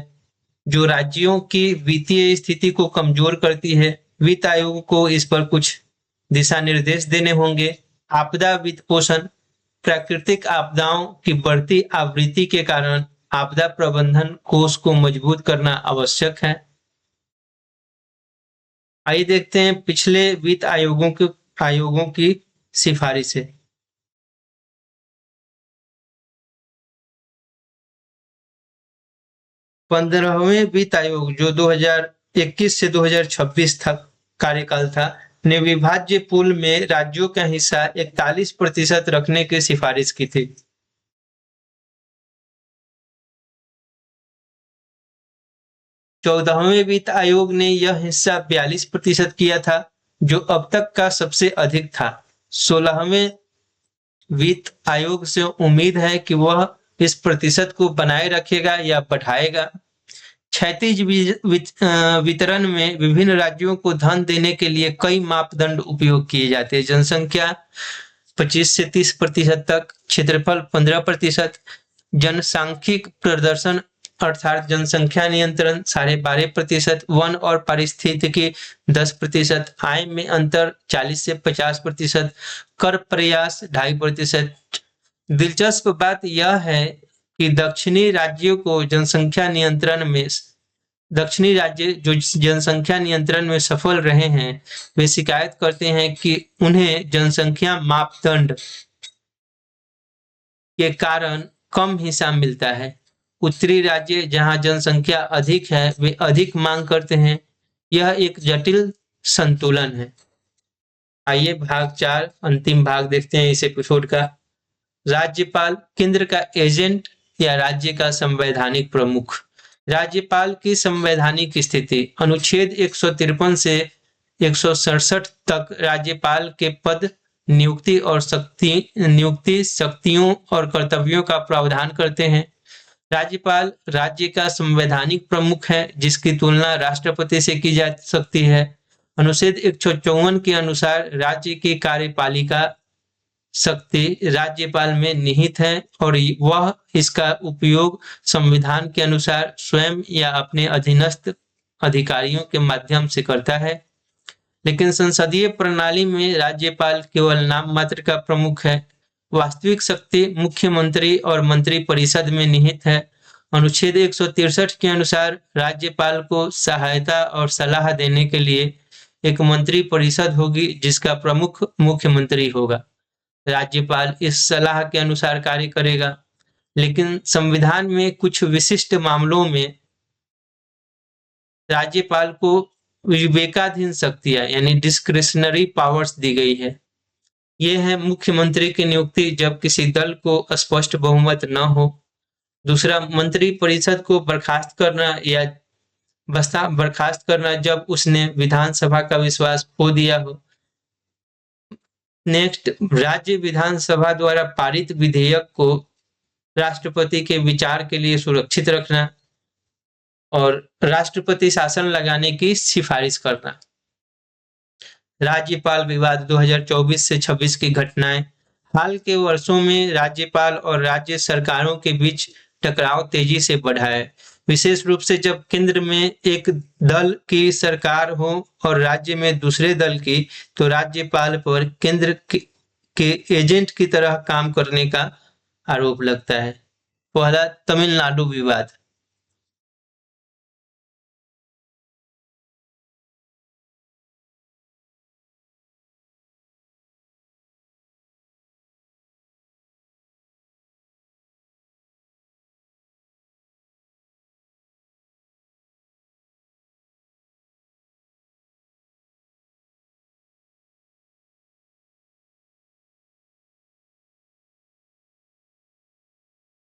जो राज्यों की वित्तीय स्थिति को कमजोर करती है। वित्त आयोग को इस पर कुछ दिशा निर्देश देने होंगे। आपदा वित्त पोषण। प्राकृतिक आपदाओं की बढ़ती आवृत्ति के कारण आपदा प्रबंधन कोष को मजबूत करना आवश्यक है। आइए देखते हैं पिछले वित्त आयोगों की सिफारिशें। 15वें वित्त आयोग जो 2021 से 2026 तक कार्यकाल था, ने विभाज्य पूल में राज्यों का हिस्सा 41% रखने की सिफारिश की थी। 14वें वित्त आयोग ने यह हिस्सा 42% किया था, जो अब तक का सबसे अधिक था। 16वें वित्त आयोग से उम्मीद है कि वह इस प्रतिशत को बनाए रखेगा या बढ़ाएगा। क्षैतिज वितरण में विभिन्न राज्यों को धन देने के लिए कई मापदंड उपयोग किए जाते हैं। जनसंख्या 25 से 30% तक, क्षेत्रफल 15%, जनसांख्यिक प्रदर्शन अर्थात जनसंख्या नियंत्रण 12.5%, वन और पारिस्थितिकी 10%, आय में अंतर 40 से 50%, कर प्रयास 2.5%। दिलचस्प बात यह है कि दक्षिणी राज्य जो जनसंख्या नियंत्रण में सफल रहे हैं, वे शिकायत करते हैं कि उन्हें जनसंख्या मापदंड के कारण कम हिस्सा मिलता है। उत्तरी राज्य जहां जनसंख्या अधिक है, वे अधिक मांग करते हैं। यह एक जटिल संतुलन है। आइए भाग 4 अंतिम भाग देखते हैं इस एपिसोड का। राज्यपाल केंद्र का एजेंट या राज्य का संवैधानिक प्रमुख। राज्यपाल की संवैधानिक स्थिति अनुच्छेद 153 से 167 तक राज्यपाल के पद, नियुक्ति शक्तियों और कर्तव्यों का प्रावधान करते हैं। राज्यपाल राज्य का संवैधानिक प्रमुख है, जिसकी तुलना राष्ट्रपति से की जा सकती है। अनुच्छेद 154 के अनुसार राज्य की कार्यपालिका शक्ति राज्यपाल में निहित है और वह इसका उपयोग संविधान के अनुसार स्वयं या अपने अधीनस्थ अधिकारियों के माध्यम से करता है। लेकिन संसदीय प्रणाली में राज्यपाल केवल नाम मात्र का प्रमुख है। वास्तविक शक्ति मुख्यमंत्री और मंत्रिपरिषद में निहित है। अनुच्छेद 163 के अनुसार राज्यपाल को सहायता और सलाह देने के लिए एक मंत्रिपरिषद होगी, जिसका प्रमुख मुख्यमंत्री होगा। राज्यपाल इस सलाह के अनुसार कार्य करेगा, लेकिन संविधान में कुछ विशिष्ट मामलों में राज्यपाल को विवेकाधीन शक्तियां यानी डिस्क्रिशनरी पावर्स दी गई है। ये है मुख्यमंत्री की नियुक्ति जब किसी दल को स्पष्ट बहुमत न हो। दूसरा, मंत्रिपरिषद को बर्खास्त करना या बर्खास्त करना जब उसने विधानसभा का विश्वास खो दिया हो। नेक्स्ट, राज्य विधानसभा द्वारा पारित विधेयक को राष्ट्रपति के विचार के लिए सुरक्षित रखना और राष्ट्रपति शासन लगाने की सिफारिश करना। राज्यपाल विवाद 2024 से 26 की घटनाएं। हाल के वर्षों में राज्यपाल और राज्य सरकारों के बीच टकराव तेजी से बढ़ा है, विशेष रूप से जब केंद्र में एक दल की सरकार हो और राज्य में दूसरे दल की, तो राज्यपाल पर केंद्र के एजेंट की तरह काम करने का आरोप लगता है। पहला, तमिलनाडु विवाद।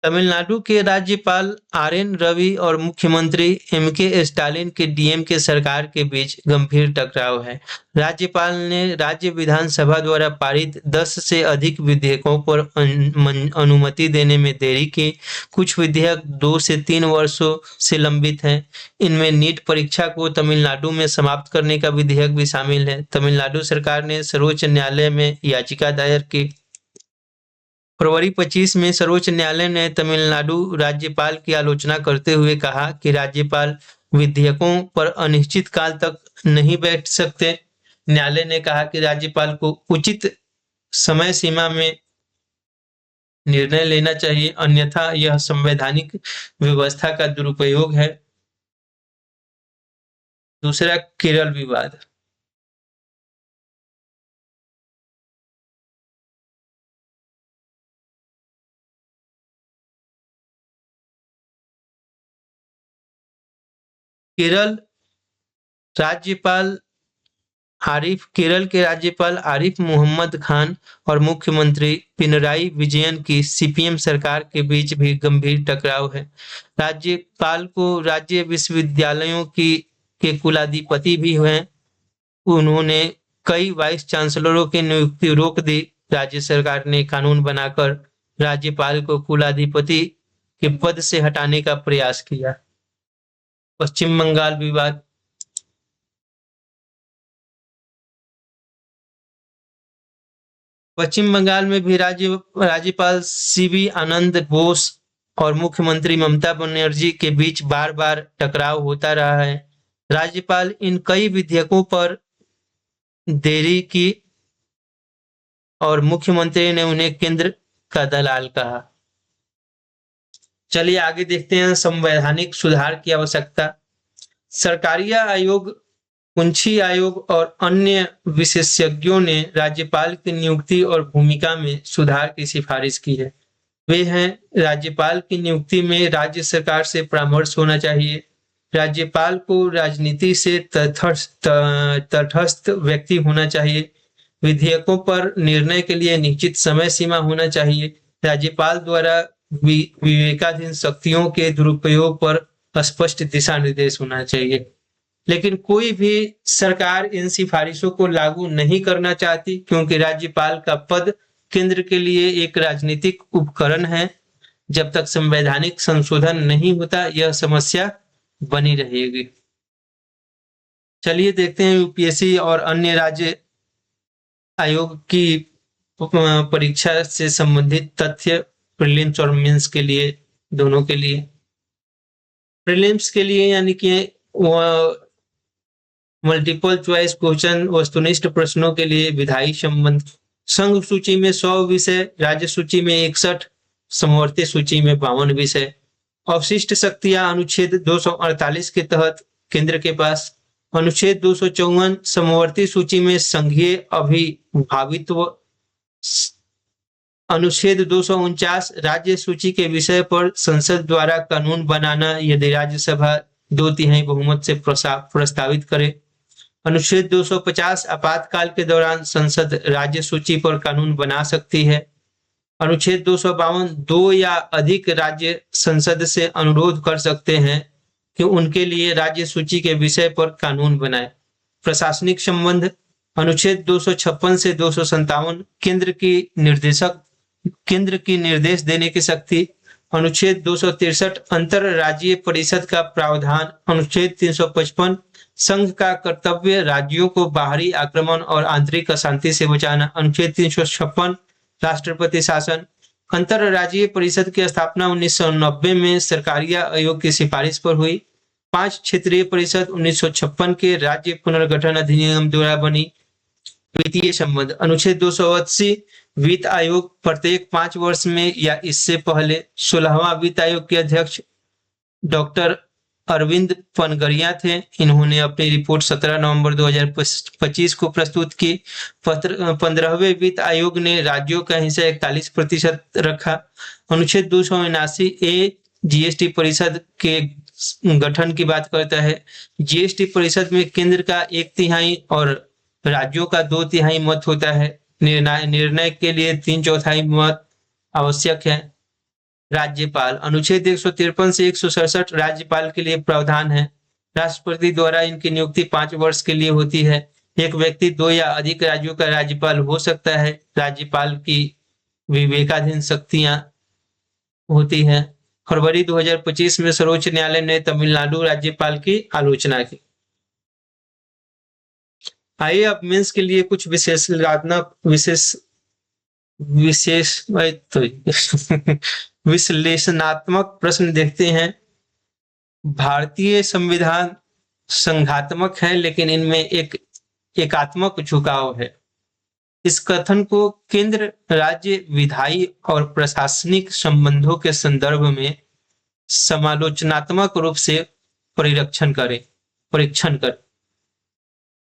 तमिलनाडु के राज्यपाल आर.एन. रवि और मुख्यमंत्री एम.के. स्टालिन की डीएमके सरकार के बीच गंभीर टकराव है। राज्यपाल ने राज्य विधानसभा द्वारा पारित 10 से अधिक विधेयकों पर अनुमति देने में देरी की। कुछ विधेयक 2 से 3 वर्षों से लंबित हैं। इनमें नीट परीक्षा को तमिलनाडु में समाप्त करने का विधेयक भी शामिल है। तमिलनाडु सरकार ने सर्वोच्च न्यायालय में याचिका दायर की। फरवरी 25 में सर्वोच्च न्यायालय ने तमिलनाडु राज्यपाल की आलोचना करते हुए कहा कि राज्यपाल विधेयकों पर अनिश्चित काल तक नहीं बैठ सकते। न्यायालय ने कहा कि राज्यपाल को उचित समय सीमा में निर्णय लेना चाहिए, अन्यथा यह संवैधानिक व्यवस्था का दुरुपयोग है। दूसरा, केरल विवाद। केरल राज्यपाल केरल के राज्यपाल आरिफ मोहम्मद खान और मुख्यमंत्री पिनराई विजयन की सीपीएम सरकार के बीच भी गंभीर टकराव है। राज्यपाल को राज्य विश्वविद्यालयों की के कुलाधिपति भी हैं। उन्होंने कई वाइस चांसलरों की नियुक्ति रोक दी। राज्य सरकार ने कानून बनाकर राज्यपाल को कुलाधिपति के पद से हटाने का प्रयास किया। पश्चिम बंगाल विवाद। पश्चिम बंगाल में भी राज्यपाल सीवी आनंद बोस और मुख्यमंत्री ममता बनर्जी के बीच बार बार टकराव होता रहा है। राज्यपाल इन कई विधेयकों पर देरी की और मुख्यमंत्री ने उन्हें केंद्र का दलाल कहा। चलिए आगे देखते हैं संवैधानिक सुधार की आवश्यकता। सरकारीय आयोग, कुंची आयोग और अन्य विशेषज्ञों ने राज्यपाल की नियुक्ति और भूमिका में सुधार की सिफारिश की है। वे हैं, राज्यपाल की नियुक्ति में राज्य सरकार से परामर्श होना चाहिए। राज्यपाल को राजनीति से तटस्थ व्यक्ति होना चाहिए। विधेयकों पर निर्णय के लिए निश्चित समय सीमा होना चाहिए। राज्यपाल द्वारा विवेकाधीन शक्तियों के दुरुपयोग पर स्पष्ट दिशा निर्देश होना चाहिए। लेकिन कोई भी सरकार इन सिफारिशों को लागू नहीं करना चाहती, क्योंकि राज्यपाल का पद केंद्र के लिए एक राजनीतिक उपकरण है। जब तक संवैधानिक संशोधन नहीं होता, यह समस्या बनी रहेगी। चलिए देखते हैं यूपीएससी और अन्य राज्य आयोग की परीक्षा से संबंधित तथ्य प्रीलिम्स और मेंस के लिए, दोनों के लिए। प्रीलिम्स के लिए यानी कि मल्टीपल चॉइस क्वेश्चन, वस्तुनिष्ठ प्रश्नों के लिए विधायी संबंध। संघ सूची में 100 विषय, राज्य सूची में 61, समवर्ती सूची में 52 विषय। अवशिष्ट शक्तियां अनुच्छेद 248 के तहत केंद्र के पास। अनुच्छेद 254 समवर्ती सूची में संघीय अभिभावित्व। अनुच्छेद 249 राज्य सूची के विषय पर संसद द्वारा कानून बनाना यदि राज्यसभा 2/3 बहुमत से प्रस्तावित करे। अनुच्छेद 250 आपातकाल के दौरान संसद राज्य सूची पर कानून बना सकती है। अनुच्छेद 252 दो या अधिक राज्य संसद से अनुरोध कर सकते हैं कि उनके लिए राज्य सूची के विषय पर कानून बनाए। प्रशासनिक संबंध। अनुच्छेद 256 से 257 केंद्र की निर्देश देने की शक्ति। अनुच्छेद 263 अंतरराज्यीय परिषद का प्रावधान। अनुच्छेद 355 संघ का कर्तव्य राज्यों को बाहरी आक्रमण और आंतरिक अशांति से बचाना। अनुच्छेद 356 राष्ट्रपति शासन। अंतरराज्यीय परिषद की स्थापना 1990 में सरकारी आयोग की सिफारिश पर हुई। 5 क्षेत्रीय परिषद 1956 के राज्य पुनर्गठन अधिनियम द्वारा बनी। वित्तीय संबंध। अनुच्छेद 280 वित्त आयोग प्रत्येक 5 वर्ष में या इससे पहले 16वां वित्त आयोग के अध्यक्ष डॉक्टर अरविंद पनगरिया थे। इन्होंने अपनी रिपोर्ट 17 नवंबर 2025 को प्रस्तुत की। 15वें वित्त आयोग ने राज्यों का हिस्सा 41% रखा। अनुच्छेद 279 ए जीएसटी परिषद के गठन की बात करता है। जीएसटी परिषद में केंद्र का 1/3 और राज्यों का 2/3 मत होता है। निर्णय के लिए 3/4 मत आवश्यक है। राज्यपाल। अनुच्छेद 153 से 167 राज्यपाल के लिए प्रावधान है। राष्ट्रपति द्वारा इनकी नियुक्ति 5 वर्ष के लिए होती है। एक व्यक्ति 2 या अधिक राज्यों का राज्यपाल हो सकता है। राज्यपाल की विवेकाधीन शक्तियां होती हैं। फरवरी 2025 में सर्वोच्च न्यायालय ने तमिलनाडु राज्यपाल की आलोचना की। आइए अब मेंस के लिए कुछ विश्लेषणात्मक प्रश्न देखते हैं। भारतीय संविधान संघात्मक है, लेकिन इनमें एक एकात्मक झुकाव है। इस कथन को केंद्र, राज्य, विधायी और प्रशासनिक संबंधों के संदर्भ में समालोचनात्मक रूप से परीक्षण करें।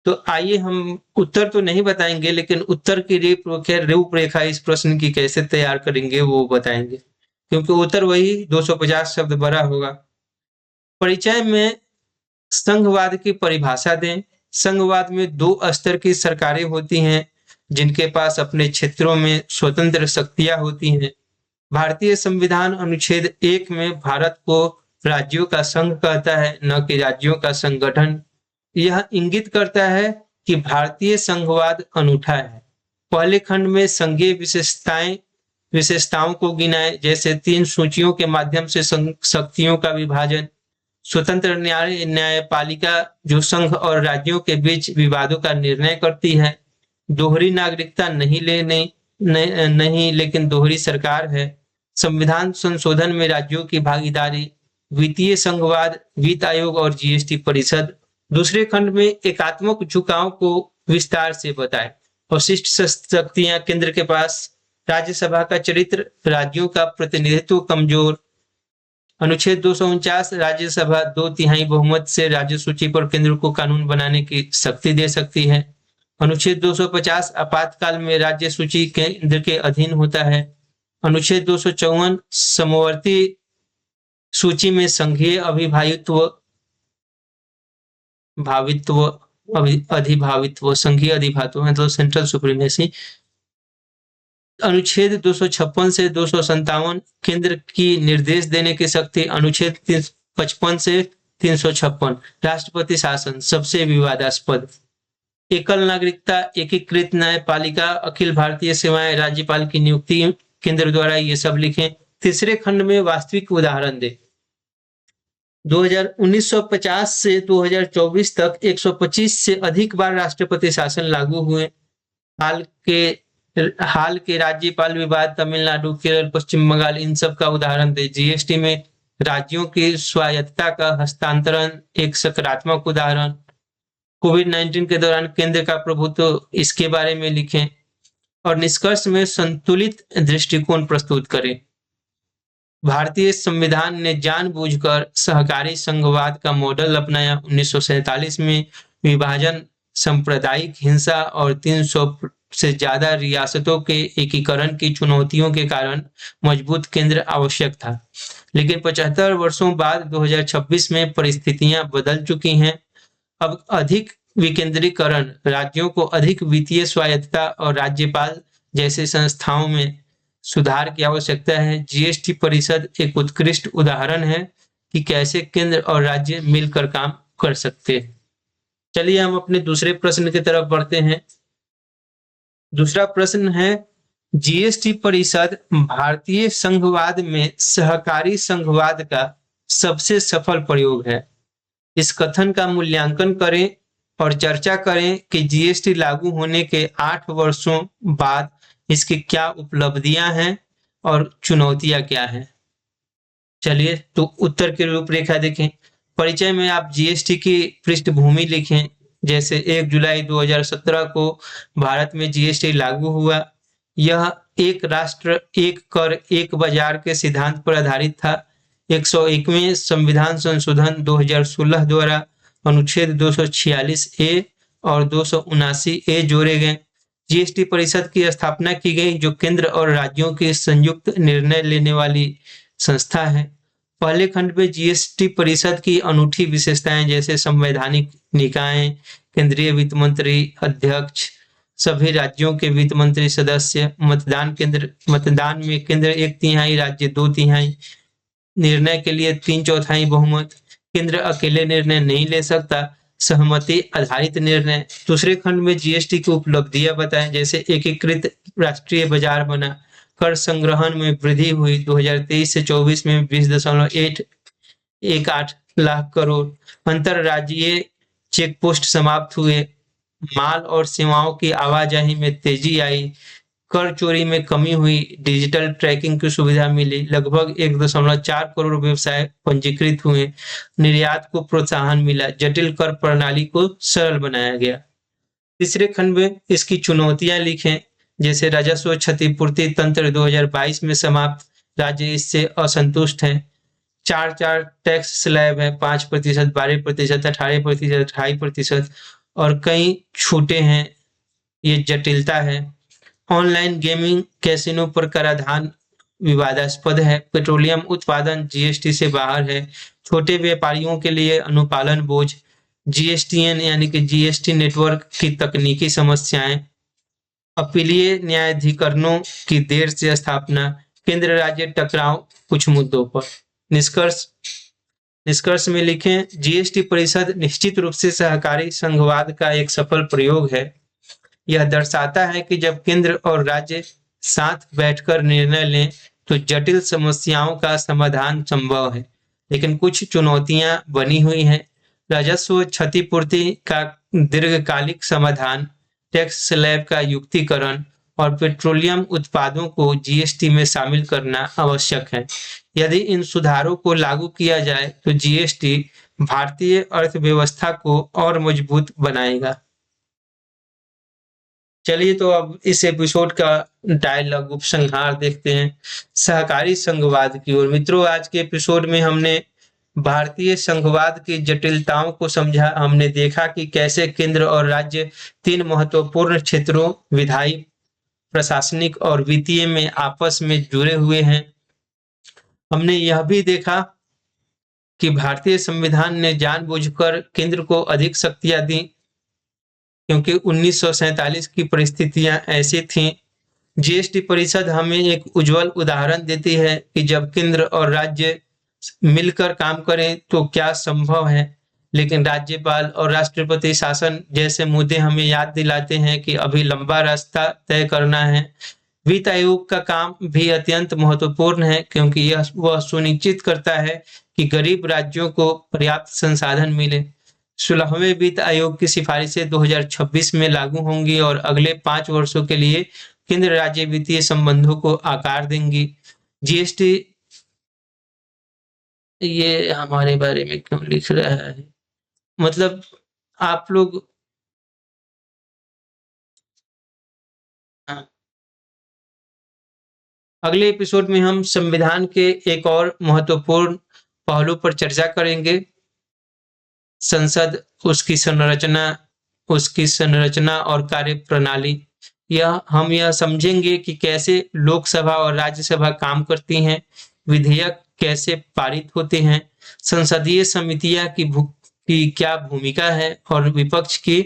तो आइए हम उत्तर तो नहीं बताएंगे, लेकिन उत्तर की रूपरेखा इस प्रश्न की कैसे तैयार करेंगे वो बताएंगे, क्योंकि उत्तर वही 250 शब्द बड़ा होगा। परिचय में संघवाद की परिभाषा दें। संघवाद में दो स्तर की सरकारें होती हैं जिनके पास अपने क्षेत्रों में स्वतंत्र शक्तियां होती हैं। भारतीय संविधान अनुच्छेद 1 में भारत को राज्यों का संघ कहता है, न कि राज्यों का संगठन। यह इंगित करता है कि भारतीय संघवाद अनूठा है। पहले खंड में संघीय विशेषताओं को गिनाए, जैसे 3 सूचियों के माध्यम से शक्तियों का विभाजन, स्वतंत्र न्यायपालिका जो संघ और राज्यों के बीच विवादों का निर्णय करती है, दोहरी नागरिकता नहीं लेकिन दोहरी सरकार है, संविधान संशोधन में राज्यों की भागीदारी, वित्तीय संघवाद, वित्त आयोग और जीएसटी परिषद। दूसरे खंड में एकात्मक झुकाव को विस्तार से बताए। अवशिष्ट शक्तियां केंद्र के पास, राज्यसभा का चरित्र, राज्यों का प्रतिनिधित्व कमजोर। अनुच्छेद 249 राज्यसभा 2/3 बहुमत से राज्य सूची पर केंद्र को कानून बनाने की शक्ति दे सकती है। अनुच्छेद 250 आपातकाल में राज्य सूची केंद्र के अधीन होता है। अनुच्छेद 254 समवर्ती सूची में संघीय अधिभावित्व संघीय अधिभावित्व मतलब सेंट्रल सुप्रीमेसी। अनुच्छेद 256 से 257 केंद्र की निर्देश देने की शक्ति। अनुच्छेद 55 से 356 राष्ट्रपति शासन सबसे विवादास्पद। एकल नागरिकता, एकीकृत न्यायपालिका, अखिल भारतीय सेवाएं, राज्यपाल की नियुक्ति केंद्र द्वारा, ये सब लिखें। तीसरे खंड में वास्तविक उदाहरण दे। 1950 से 2024 तक 125 से अधिक बार राष्ट्रपति शासन लागू हुए। हाल के राज्यपाल विवाद, तमिलनाडु, केरल, पश्चिम बंगाल, इन सब का उदाहरण दे। जीएसटी में राज्यों की स्वायत्तता का हस्तांतरण एक सकारात्मक उदाहरण। कोविड-19 के दौरान केंद्र का प्रभुत्व, इसके बारे में लिखें। और निष्कर्ष में संतुलित दृष्टिकोण प्रस्तुत करें। भारतीय संविधान ने जानबूझकर सहकारी संघवाद का मॉडल अपनाया। 1947 में विभाजन, सांप्रदायिक हिंसा और 300 से ज्यादा रियासतों के एकीकरण की चुनौतियों के कारण मजबूत केंद्र आवश्यक था। लेकिन 75 वर्षों बाद 2026 में परिस्थितियां बदल चुकी हैं। अब अधिक विकेंद्रीकरण, राज्यों को अधिक वित्तीय स्वायत्तता और राज्यपाल जैसे संस्थाओं में सुधार की आवश्यकता है। जीएसटी परिषद एक उत्कृष्ट उदाहरण है कि कैसे केंद्र और राज्य मिलकर काम कर सकते हैं। चलिए हम अपने दूसरे प्रश्न की तरफ बढ़ते हैं। दूसरा प्रश्न है, जीएसटी परिषद भारतीय संघवाद में सहकारी संघवाद का सबसे सफल प्रयोग है। इस कथन का मूल्यांकन करें और चर्चा करें कि जीएसटी लागू होने के 8 वर्षों बाद इसकी क्या उपलब्धियां हैं और चुनौतियां क्या हैं। चलिए तो उत्तर की रूपरेखा देखें। परिचय में आप जीएसटी की पृष्ठभूमि लिखें। जैसे 1 जुलाई 2017 को भारत में जीएसटी लागू हुआ। यह एक राष्ट्र एक कर एक बाजार के सिद्धांत पर आधारित था। 101वें संविधान संशोधन 2016 द्वारा अनुच्छेद 246 ए और 279 ए जोड़े गए। जीएसटी परिषद की स्थापना की गई, जो केंद्र और राज्यों की संयुक्त निर्णय लेने वाली संस्था है। पहले खंड में जीएसटी परिषद की अनूठी विशेषताएं, जैसे संवैधानिक निकाय, केंद्रीय वित्त मंत्री अध्यक्ष, सभी राज्यों के वित्त मंत्री सदस्य, मतदान में केंद्र 1/3, राज्य 2/3, निर्णय के लिए 3/4 बहुमत, केंद्र अकेले निर्णय नहीं ले सकता, सहमति आधारित निर्णय। दूसरे खंड में जीएसटी की उपलब्धियां बताएं, जैसे एकीकृत राष्ट्रीय बाजार बना, कर संग्रहण में वृद्धि हुई, 2023 से 24 में 20.18 लाख करोड़, अंतरराज्यीय चेक पोस्ट समाप्त हुए, माल और सेवाओं की आवाजाही में तेजी आई, कर चोरी में कमी हुई, डिजिटल ट्रैकिंग की सुविधा मिली, लगभग 1.4 करोड़ व्यवसाय पंजीकृत हुए, निर्यात को प्रोत्साहन मिला, जटिल कर प्रणाली को सरल बनाया गया। तीसरे खंड में इसकी चुनौतियां लिखें, जैसे राजस्व क्षतिपूर्ति तंत्र 2022 में समाप्त, राज्य इससे असंतुष्ट हैं। 4 टैक्स स्लैब है, 5%, 12%, 18%, 28% और कई छूटे हैं। ये जटिलता है। ऑनलाइन गेमिंग, कैसीनो पर कराधान विवादास्पद है। पेट्रोलियम उत्पादन जीएसटी से बाहर है। छोटे व्यापारियों के लिए अनुपालन बोझ, जीएसटीएन यानी कि जीएसटी नेटवर्क की तकनीकी समस्याएं, अपीलीय न्यायाधिकरणों की देर से स्थापना, केंद्र राज्य टकराव कुछ मुद्दों पर। निष्कर्ष निष्कर्ष में लिखें, जीएसटी परिषद निश्चित रूप से सहकारी संघवाद का एक सफल प्रयोग है। यह दर्शाता है कि जब केंद्र और राज्य साथ बैठकर निर्णय लें तो जटिल समस्याओं का समाधान संभव है। लेकिन कुछ चुनौतियां बनी हुई हैं। राजस्व क्षतिपूर्ति का दीर्घकालिक समाधान, टैक्स स्लैब का युक्तिकरण और पेट्रोलियम उत्पादों को जीएसटी में शामिल करना आवश्यक है। यदि इन सुधारों को लागू किया जाए तो जीएसटी भारतीय अर्थव्यवस्था को और मजबूत बनाएगा। चलिए तो अब इस एपिसोड का डायलॉग उपसंहार देखते हैं सहकारी संघवाद की ओर। मित्रों, आज के एपिसोड में हमने भारतीय संघवाद की जटिलताओं को समझा। हमने देखा कि कैसे केंद्र और राज्य तीन महत्वपूर्ण क्षेत्रों विधायी, प्रशासनिक और वित्तीय में आपस में जुड़े हुए हैं। हमने यह भी देखा कि भारतीय संविधान ने जानबूझकर केंद्र को अधिक शक्तियां दी क्योंकि 1947 की परिस्थितियां ऐसी थीं। जीएसटी परिषद हमें एक उज्जवल उदाहरण देती है कि जब केंद्र और राज्य मिलकर काम करें तो क्या संभव है। लेकिन राज्यपाल और राष्ट्रपति शासन जैसे मुद्दे हमें याद दिलाते हैं कि अभी लंबा रास्ता तय करना है। वित्त आयोग का काम भी अत्यंत महत्वपूर्ण है क्योंकि यह वह सुनिश्चित करता है कि गरीब राज्यों को पर्याप्त संसाधन मिले। 16वें वित्त आयोग की सिफारिशें 2026 में लागू होंगी और अगले 5 वर्षों के लिए केंद्र राज्य वित्तीय संबंधों को आकार देंगी। जीएसटी ये हमारे बारे में क्यों लिख रहा है? मतलब आप लोग, हाँ, अगले एपिसोड में हम संविधान के एक और महत्वपूर्ण पहलू पर चर्चा करेंगे। संसद, उसकी संरचना उसकी संरचना और कार्यप्रणाली। यह समझेंगे कि कैसे लोकसभा और राज्यसभा काम करती हैं, विधेयक कैसे पारित होते हैं, संसदीय समितियां की क्या भूमिका है और विपक्ष की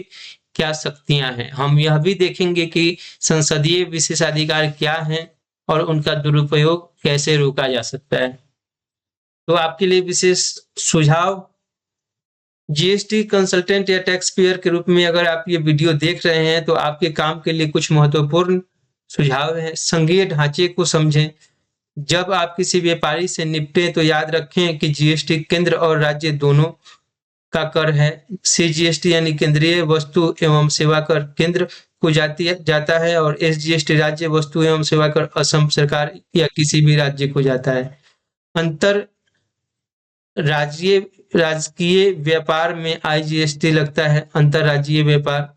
क्या शक्तियां हैं। हम यह भी देखेंगे कि संसदीय विशेषाधिकार क्या हैं और उनका दुरुपयोग कैसे रोका जा सकता है। तो आपके लिए विशेष सुझाव, जीएसटी कंसल्टेंट या टैक्स पेयर के रूप में अगर आप ये वीडियो देख रहे हैं तो आपके काम के लिए कुछ महत्वपूर्ण सुझाव हैं। संघीय ढांचे को समझें। जब आप किसी व्यापारी से निपटें तो याद रखें कि जीएसटी केंद्र और राज्य दोनों का कर है। सीजीएसटी यानी केंद्रीय वस्तु एवं सेवा कर केंद्र को जाता है और एसजीएसटी राज्य वस्तु एवं सेवा कर असम सरकार या किसी भी राज्य को जाता है। अंतर राज्य राजकीय व्यापार में आईजीएसटी लगता है, अंतरराज्यीय व्यापार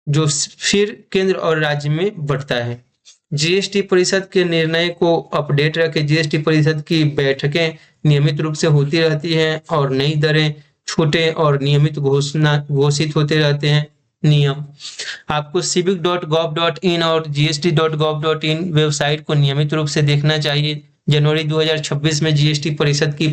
जो फिर केंद्र और राज्य में बढ़ता है। जीएसटी परिषद के निर्णय को अपडेट रखें। जीएसटी परिषद की बैठकें नियमित रूप से होती रहती हैं और नई दरें छोटे और नियमित घोषित होते रहते हैं। नियम, आपको civic.gov.in और gst.gov.in वेबसाइट को नियमित रूप से देखना चाहिए। जनवरी 2026 में जीएसटी परिषद की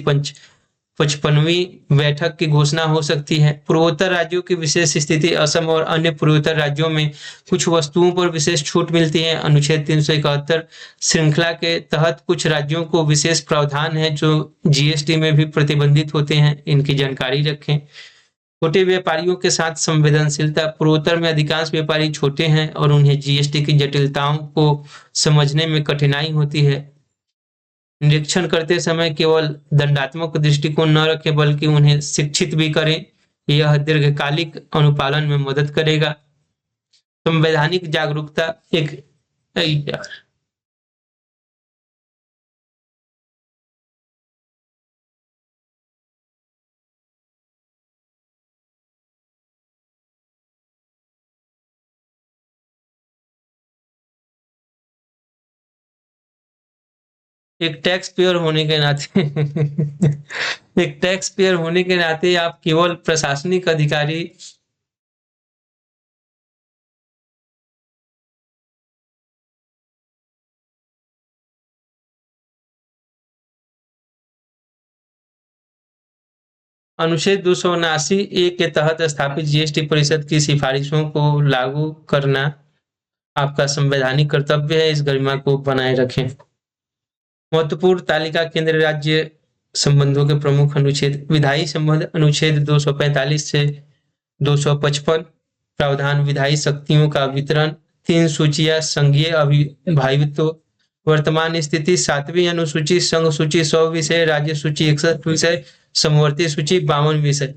55वीं बैठक की घोषणा हो सकती है। पूर्वोत्तर राज्यों की विशेष स्थिति, असम और अन्य पूर्वोत्तर राज्यों में कुछ वस्तुओं पर विशेष छूट मिलती है। अनुच्छेद 371 श्रृंखला के तहत कुछ राज्यों को विशेष प्रावधान है जो जीएसटी में भी प्रतिबंधित होते हैं, इनकी जानकारी रखें। छोटे व्यापारियों के साथ संवेदनशीलता, पूर्वोत्तर में अधिकांश व्यापारी छोटे हैं और उन्हें जीएसटी की जटिलताओं को समझने में कठिनाई होती है। निरीक्षण करते समय केवल दंडात्मक दृष्टिकोण न रखें बल्कि उन्हें शिक्षित भी करें। यह दीर्घकालिक अनुपालन में मदद करेगा। संवैधानिक जागरूकता, एक टैक्स पेयर होने के नाते एक टैक्स पेयर होने के नाते आप केवल प्रशासनिक अधिकारी अनुच्छेद 279 ए के तहत स्थापित जीएसटी परिषद की सिफारिशों को लागू करना आपका संवैधानिक कर्तव्य है। इस गरिमा को बनाए रखें। महत्वपूर्ण तालिका केंद्र राज्य संबंधों के प्रमुख अनुच्छेद। विधायी संबंध अनुच्छेद 245 से 255। प्रावधान विधायी शक्तियों का वितरण। 3 सूचियां संघीय अविभाजित्व। वर्तमान स्थिति 7वीं अनुसूची। संघ सूची 100 विषय। राज्य सूची 61 विषय। समवर्ती सूची 52 विषय।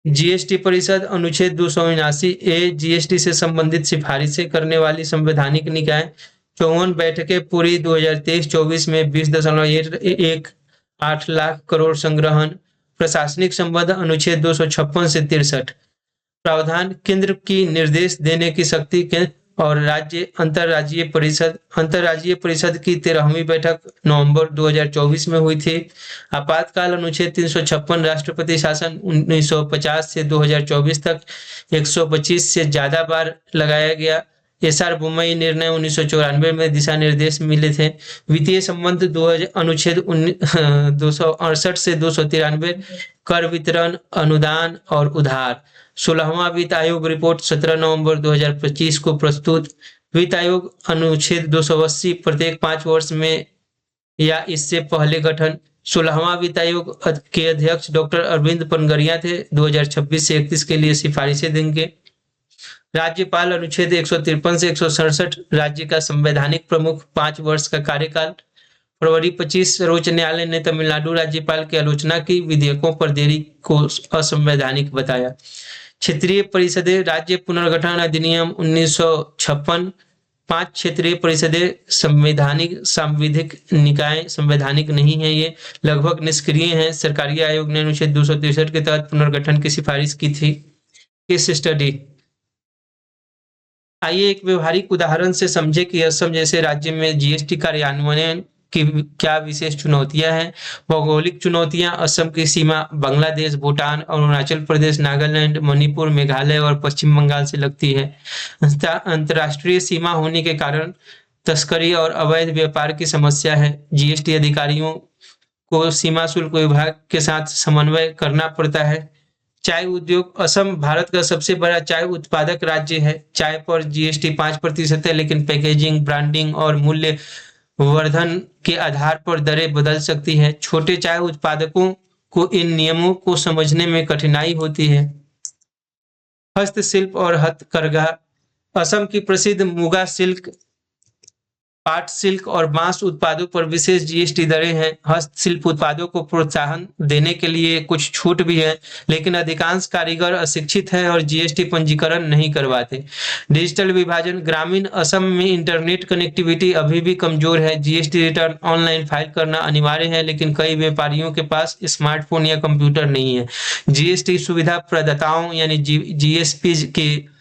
जीएसटी परिषद अनुच्छेद 279 ए जीएसटी से संबंधित सिफारिशें करने वाली संवैधानिक निकाय। 54 बैठकें पूरी। 2023-24 में 20.18 लाख करोड़ संग्रहण। प्रशासनिक संबंध अनुच्छेद 256 से 63। प्रावधान केंद्र की निर्देश देने की शक्ति के और राज्य अंतर्राज्यीय परिषद की 13वीं बैठक नवंबर 2024 में हुई थी। आपातकाल अनुच्छेद 356। राष्ट्रपति शासन 1950 से 2024 तक 125 से ज्यादा बार लगाया गया। एसआर बुम्बई निर्णय 1994 में दिशा निर्देश मिले थे। वित्तीय संबंध अनुच्छेद 268 से 293। कर वितरण, अनुदान और उधार। 16वां वित्त आयोग रिपोर्ट 17 नवंबर 2025 को प्रस्तुत। वित्त आयोग अनुच्छेद 280 प्रत्येक 5 वर्ष में या इससे पहले गठन। 16वां वित्त आयोग के अध्यक्ष डॉक्टर अरविंद पनगरिया थे। 2026 से 31 के लिए सिफारिशें देंगे। राज्यपाल अनुच्छेद 153 से 167। राज्य का संवैधानिक प्रमुख 5 वर्ष का कार्यकाल। फरवरी 25 सर्वोच्च न्यायालय ने तमिलनाडु राज्यपाल की आलोचना की विधेयकों पर देरी को असंवैधानिक बताया। क्षेत्रीय परिषदें। राज्य पुनर्गठन अधिनियम 1956। 5 क्षेत्रीय परिषदें सांविधिक निकाय संवैधानिक नहीं है, ये लगभग निष्क्रिय हैं। सरकारी आयोग ने अनुच्छेद 263 के तहत पुनर्गठन की सिफारिश की थी। Case study. आइए एक व्यवहारिक उदाहरण से समझे कि असम जैसे राज्य में जीएसटी कार्यान्वयन की क्या विशेष चुनौतियां हैं। भौगोलिक चुनौतियां। असम की सीमा बांग्लादेश, भूटान, अरुणाचल प्रदेश, नागालैंड, मणिपुर, मेघालय और पश्चिम बंगाल से लगती है। अंतर्राष्ट्रीय सीमा होने के कारण तस्करी और अवैध व्यापार की समस्या है। जीएसटी अधिकारियों को सीमा शुल्क विभाग के साथ समन्वय करना पड़ता है। चाय उद्योग। असम भारत का सबसे बड़ा चाय उत्पादक राज्य है। चाय पर जीएसटी 5% है, लेकिन पैकेजिंग, ब्रांडिंग और मूल्य वर्धन के आधार पर दरें बदल सकती है। छोटे चाय उत्पादकों को इन नियमों को समझने में कठिनाई होती है। हस्तशिल्प और हथकरघा। असम की प्रसिद्ध मुगा सिल्क, पाट सिल्क और बांस उत्पादों पर विशेष जीएसटी दरें हैं। हस्तशिल्प उत्पादों को प्रोत्साहन देने के लिए कुछ छूट भी है, लेकिन अधिकांश कारीगर अशिक्षित हैं और जीएसटी पंजीकरण नहीं करवाते। डिजिटल विभाजन। ग्रामीण असम में इंटरनेट कनेक्टिविटी अभी भी कमजोर है। जीएसटी रिटर्न ऑनलाइन फाइल करना अनिवार्य है, लेकिन कई व्यापारियों के पास स्मार्टफोन या कंप्यूटर नहीं है। जीएसटी सुविधा प्रदाताओं यानी जीएसपी के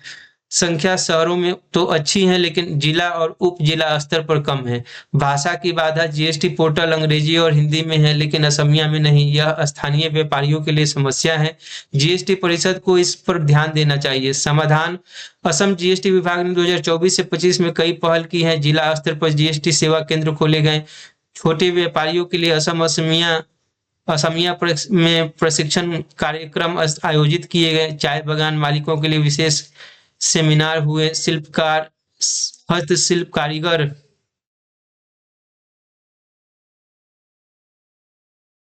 संख्या शहरों में तो अच्छी है, लेकिन जिला और उप जिला स्तर पर कम है। भाषा की बाधा। जीएसटी पोर्टल अंग्रेजी और हिंदी में है, लेकिन असमिया में नहीं। यह स्थानीय व्यापारियों के लिए समस्या है। जीएसटी परिषद को इस पर ध्यान देना चाहिए। समाधान। असम जीएसटी विभाग ने 2024 से 25 में कई पहल की है। जिला स्तर पर जीएसटी सेवा केंद्र खोले गए। छोटे व्यापारियों के लिए असमिया में प्रशिक्षण कार्यक्रम आयोजित किए गए। चाय बागान मालिकों के लिए विशेष सेमिनार हुए। शिल्पकार, हस्तशिल्प कारीगर,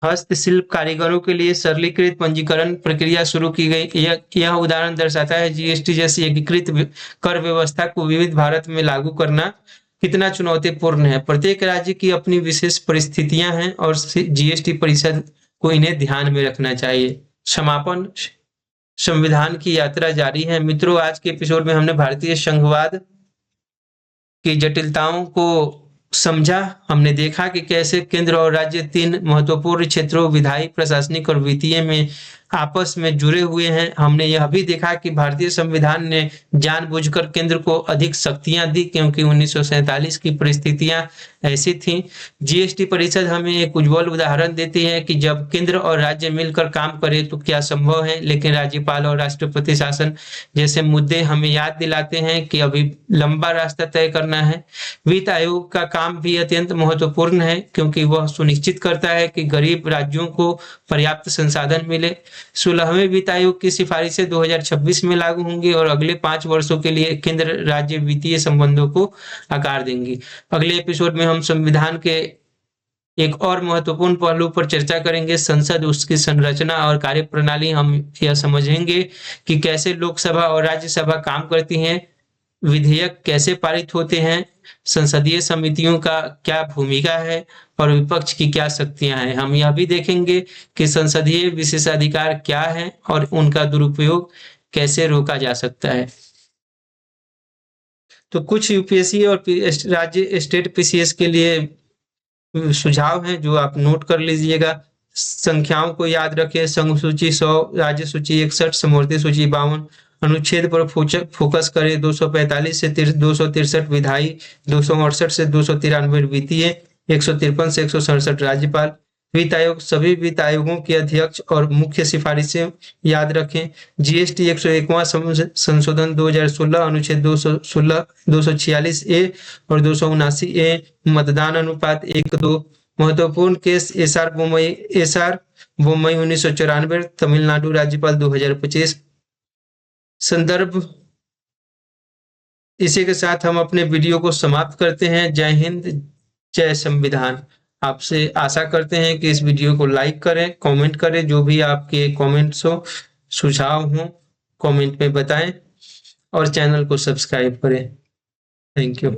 हस्तशिल्प कारीगरों के लिए सरलीकृत पंजीकरण प्रक्रिया शुरू की गई। यह उदाहरण दर्शाता है जीएसटी जैसी एकीकृत कर व्यवस्था को विविध भारत में लागू करना कितना चुनौतीपूर्ण है। प्रत्येक राज्य की अपनी विशेष परिस्थितियां हैं और जीएसटी परिषद को इन्हें ध्यान में रखना चाहिए। समापन। संविधान की यात्रा जारी है। मित्रों, आज के एपिसोड में हमने भारतीय संघवाद की जटिलताओं को समझा। हमने देखा कि कैसे केंद्र और राज्य 3 महत्वपूर्ण क्षेत्रों विधायी, प्रशासनिक और वित्तीय में आपस में जुड़े हुए हैं। हमने यह भी देखा कि भारतीय संविधान ने जानबूझकर केंद्र को अधिक शक्तियां दी, क्योंकि 1947 की परिस्थितियां ऐसी थीं। जीएसटी परिषद हमें एक उज्जवल उदाहरण देती है कि जब केंद्र और राज्य मिलकर काम करें तो क्या संभव है, लेकिन राज्यपाल और राष्ट्रपति शासन जैसे मुद्दे हमें याद दिलाते हैं कि अभी लंबा रास्ता तय करना है। वित्त आयोग का काम भी अत्यंत महत्वपूर्ण है, क्योंकि वह सुनिश्चित करता है कि गरीब राज्यों को पर्याप्त संसाधन मिले। 16वें वित्त आयोग की सिफारिशें 2026 में लागू होंगी और अगले 5 वर्षों के लिए केंद्र राज्य वित्तीय संबंधों को आकार देंगी। अगले एपिसोड में हम संविधान के एक और महत्वपूर्ण पहलू पर चर्चा करेंगे, संसद, उसकी संरचना और कार्यप्रणाली। हम यह समझेंगे कि कैसे लोकसभा और राज्यसभा काम करती हैं, विधेयक कैसे पारित होते हैं, संसदीय समितियों का क्या भूमिका है और विपक्ष की क्या शक्तियां हैं। हम यह भी देखेंगे कि संसदीय विशेषाधिकार क्या है और उनका दुरुपयोग कैसे रोका जा सकता है। तो कुछ यूपीएससी और राज्य स्टेट पीसीएस के लिए सुझाव हैं जो आप नोट कर लीजिएगा। संख्याओं को याद रखें, संघ सूची 100, राज्य सूची 61, समवर्ती सूची 52, अनुच्छेद पर फोकस करें। 245 से 263 विधायी, 268 से 293 वित्तीय, 153 से 167 राज्यपाल। वित्त आयोग, सभी वित्त आयोगों के अध्यक्ष और मुख्य सिफारिशें याद रखें। जीएसटी 101वां संशोधन 2016, अनुच्छेद 216, 246 ए और 279 ए, मतदान अनुपात 1:2। महत्वपूर्ण केस एसआर बोम्मई 1994, तमिलनाडु राज्यपाल 2025। संदर्भ। इसी के साथ हम अपने वीडियो को समाप्त करते हैं। जय हिंद, जय संविधान। आपसे आशा करते हैं कि इस वीडियो को लाइक करें, कमेंट करें, जो भी आपके कमेंट्स हो, सुझाव हो, कमेंट में बताएं और चैनल को सब्सक्राइब करें। Thank you.